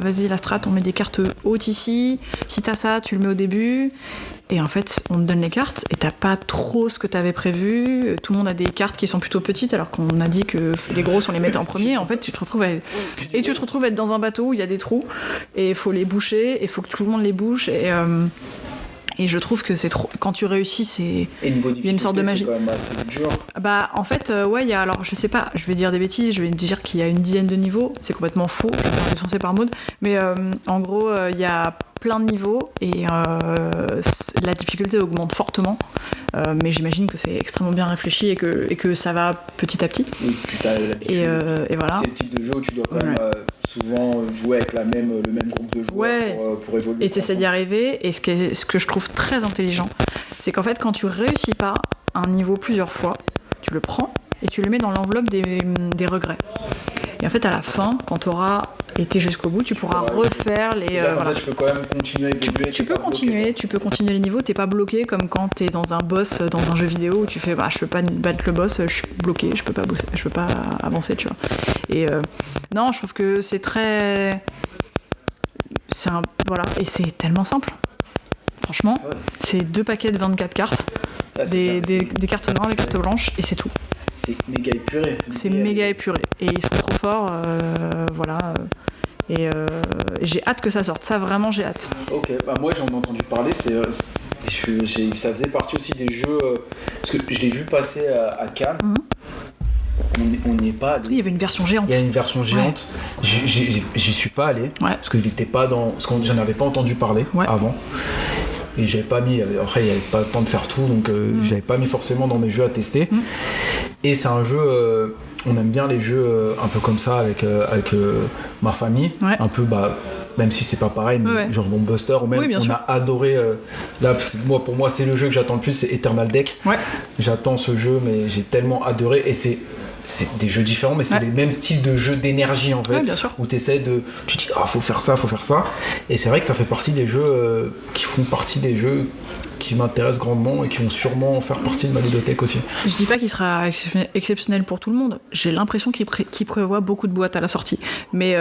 vas-y la strat, on met des cartes hautes ici, si t'as ça, tu le mets au début. Et en fait, on te donne les cartes et t'as pas trop ce que t'avais prévu. Tout le monde a des cartes qui sont plutôt petites alors qu'on a dit que les grosses on les mettait en premier. En fait, tu te retrouves à être dans un bateau où il y a des trous et il faut les boucher, et il faut que tout le monde les bouche. Et je trouve que c'est trop. Quand tu réussis, il y a une sorte de magie. C'est quand même assez dur. En fait, alors je sais pas, je vais dire des bêtises, je vais dire qu'il y a une dizaine de niveaux, c'est complètement faux, je vais me défoncer par Maud, mais en gros, il y a plein de niveaux et la difficulté augmente fortement, mais j'imagine que c'est extrêmement bien réfléchi et que ça va petit à petit. Oui, et voilà. C'est le type de jeu où tu dois quand même souvent jouer avec le même groupe de joueurs pour évoluer. Et t'essaies d'y arriver, et ce que je trouve très intelligent, c'est qu'en fait quand tu réussis pas un niveau plusieurs fois, tu le prends et tu le mets dans l'enveloppe des regrets. Et en fait à la fin, quand tu auras été jusqu'au bout, tu pourras refaire les... comme ça, tu peux quand même continuer à évoluer. Tu peux continuer les niveaux, t'es pas bloqué comme quand t'es dans un boss dans un jeu vidéo où tu fais je peux pas battre le boss, je suis bloqué, je peux pas avancer, tu vois. Et non, je trouve que c'est très... et c'est tellement simple. Franchement, c'est 2 paquets de 24 cartes, des cartes noires, des cartes blanches, et c'est tout. C'est méga épuré. Méga épuré. Et ils sont trop forts, Et j'ai hâte que ça sorte. Ça, vraiment, j'ai hâte. Ok, moi j'en ai entendu parler. Ça faisait partie aussi des jeux. Parce que je l'ai vu passer à Cannes. Mm-hmm. On n'y est pas allé. Oui, il y avait une version géante. Il y a une version géante. Ouais. J'y suis pas allé. Ouais. Parce qu'il n'était pas dans. Parce que j'en avais pas entendu parler avant. Et j'avais pas mis. Après, il n'y avait pas le temps de faire tout. Donc, j'avais pas mis forcément dans mes jeux à tester. Et c'est un jeu. On aime bien les jeux un peu comme ça avec ma famille. Ouais. Un peu même si c'est pas pareil, mais genre Buster, ou même on a adoré. Là, pour moi, c'est le jeu que j'attends le plus, c'est Eternal Deck. Ouais. J'attends ce jeu, mais j'ai tellement adoré, et c'est des jeux différents, mais c'est les mêmes styles de jeux d'énergie en fait, où tu dis faut faire ça, et c'est vrai que ça fait partie des jeux qui font partie des jeux qui m'intéressent grandement et qui vont sûrement faire partie de ma bibliothèque aussi. Je dis pas qu'il sera exceptionnel pour tout le monde, j'ai l'impression qu'il prévoit beaucoup de boîtes à la sortie, mais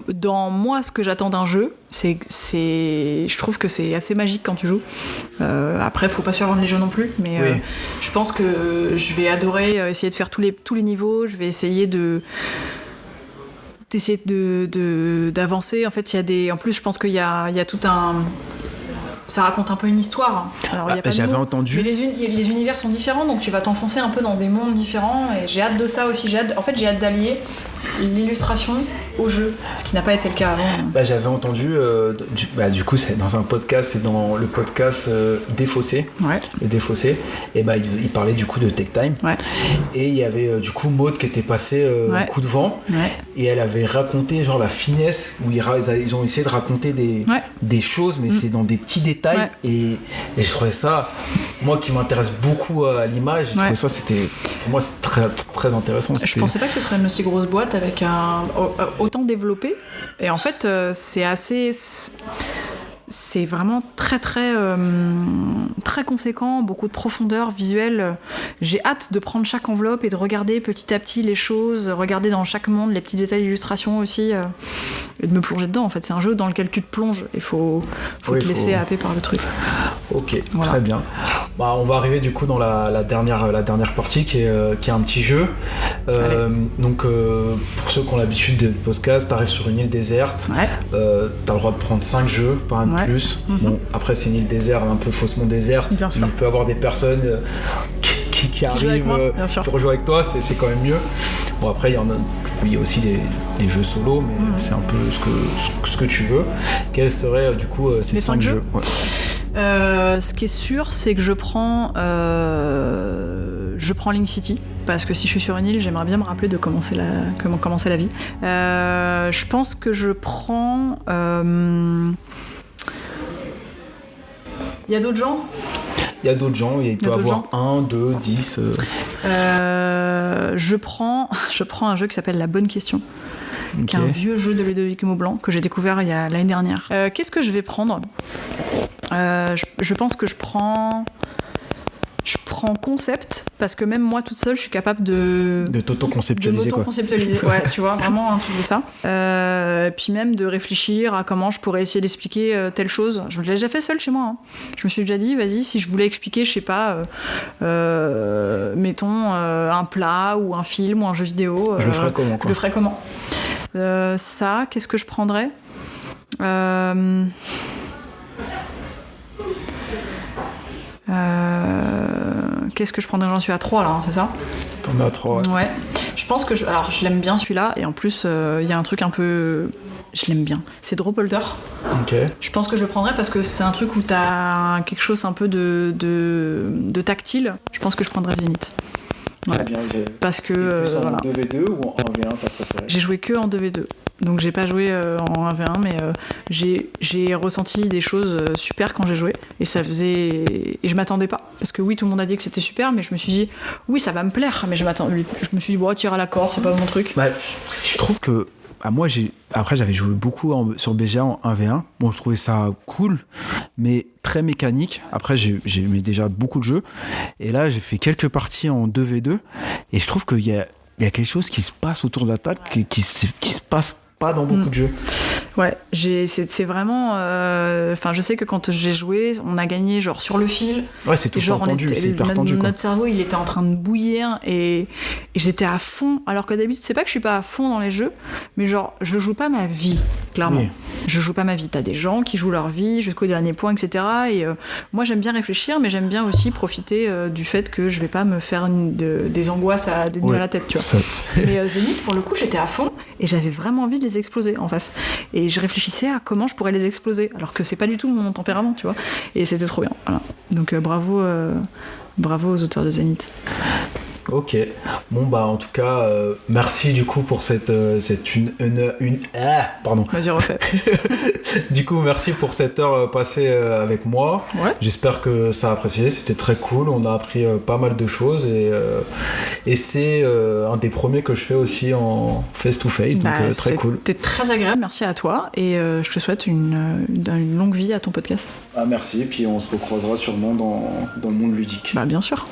dans moi ce que j'attends d'un jeu, je trouve que c'est assez magique quand tu joues. Après faut pas survendre les jeux non plus, mais je pense que je vais adorer essayer de faire tous les niveaux, je vais essayer d'avancer. En fait en plus je pense qu'il y a tout un... Ça raconte un peu une histoire. Alors, y a pas j'avais entendu. Mais les univers sont différents, donc tu vas t'enfoncer un peu dans des mondes différents. Et j'ai hâte de ça aussi. J'ai hâte d'allier l'illustration au jeu, ce qui n'a pas été le cas avant. J'avais entendu, du coup, c'est dans un podcast, c'est dans le podcast Défaussé. Ouais. Le Défaussé. Et il parlait du coup de Tech Time. Ouais. Et il y avait du coup Maud qui était passée coup de vent. Ouais. Et elle avait raconté genre la finesse où ils ont essayé de raconter des choses, mais c'est dans des petits détails. Et je trouvais ça, moi qui m'intéresse beaucoup à l'image, je trouvais ça, pour moi c'est très, très intéressant. Je pensais pas que ce serait une aussi grosse boîte avec autant développé. Et en fait, c'est vraiment très très très conséquent, beaucoup de profondeur visuelle. J'ai hâte de prendre chaque enveloppe et de regarder petit à petit les choses, regarder dans chaque monde les petits détails d'illustration aussi, et de me plonger dedans. En fait, c'est un jeu dans lequel tu te plonges. Il faut te laisser happer par le truc. Ok, voilà. Très bien. On va arriver du coup dans la dernière partie qui est un petit jeu. Donc pour ceux qui ont l'habitude des podcasts, t'arrives sur une île déserte, t'as le droit de prendre 5 jeux, pas un de plus. Bon, après c'est une île déserte, un peu faussement déserte. Il peut y avoir des personnes qui arrivent pour jouer avec toi, c'est quand même mieux. Bon, après il y a aussi des jeux solo, mais c'est un peu ce que tu veux. Quels seraient du coup ces 5 jeux? Ce qui est sûr, c'est que je prends Link City, parce que si je suis sur une île, j'aimerais bien me rappeler de comment commencer la vie. Je pense que je prends... Il y a d'autres gens ? Il y a d'autres gens, il peut y avoir 1, 2, 10... Je prends un jeu qui s'appelle La Bonne Question. Qui est un vieux jeu de Ludovic Maublanc que j'ai découvert l'année dernière. Qu'est-ce que je vais prendre ? Je pense que je prends concept, parce que même moi toute seule je suis capable de t'auto-conceptualiser. Ouais, tu vois, vraiment un truc de ça. Puis même de réfléchir à comment je pourrais essayer d'expliquer telle chose. Je l'ai déjà fait seule chez moi, hein. Je me suis déjà dit, vas-y, si je voulais expliquer, je sais pas, mettons un plat ou un film ou un jeu vidéo, je le ferais comment, quoi. Je le ferais comment. Ça, qu'est-ce que je prendrais ? Qu'est-ce que je prendrais ? J'en suis à 3 là, hein, c'est ça ? T'en as à 3, ouais. Je pense que je l'aime bien celui-là, et en plus il y a un truc un peu... Je l'aime bien. C'est Dropholder. Ok. Je pense que je le prendrais parce que c'est un truc où t'as quelque chose un peu de tactile. Je pense que je prendrais Zenith. Ouais. Très bien. Parce que... plus en 2v2 ou en 1v1 t'as préféré ? J'ai joué que en 2v2. Donc j'ai pas joué en 1v1, mais j'ai ressenti des choses super quand j'ai joué, et et je m'attendais pas, parce que oui, tout le monde a dit que c'était super, mais je me suis dit oui, ça va me plaire, mais je me suis dit bon, tire à la corde, c'est pas mon truc. Je trouve que moi après j'avais joué beaucoup sur BGA en 1v1. Bon, je trouvais ça cool, mais très mécanique. Après j'aimais déjà beaucoup de jeux, et là j'ai fait quelques parties en 2v2, et je trouve qu'il y a quelque chose qui se passe autour de la table qui se passe pas dans beaucoup de jeux. Ouais, c'est vraiment... je sais que quand j'ai joué, on a gagné genre sur le fil. Ouais, c'est tout tendu, c'est hyper tendu. Notre cerveau, il était en train de bouillir, et j'étais à fond. Alors que d'habitude, c'est pas que je suis pas à fond dans les jeux, mais genre, je joue pas ma vie, clairement. Oui. Je joue pas ma vie. T'as des gens qui jouent leur vie jusqu'au dernier point, etc. Et moi, j'aime bien réfléchir, mais j'aime bien aussi profiter du fait que je vais pas me faire des angoisses à la tête, tu vois. Mais Zenith, pour le coup, j'étais à fond, et j'avais vraiment envie de les exploser en face. Et je réfléchissais à comment je pourrais les exploser, alors que c'est pas du tout mon tempérament, tu vois. Et c'était trop bien. Voilà. Donc bravo aux auteurs de Zenith. Ok. Bon bah en tout cas, merci du coup pour cette pardon. Vas-y, refais. Du coup, merci pour cette heure passée avec moi. Ouais. J'espère que ça a apprécié. C'était très cool. On a appris pas mal de choses et c'est un des premiers que je fais aussi en face-to-face. Donc très cool. C'était très agréable. Merci à toi et je te souhaite une longue vie à ton podcast. Ah, merci. Et puis on se recroisera sûrement dans le monde ludique. Bah bien sûr.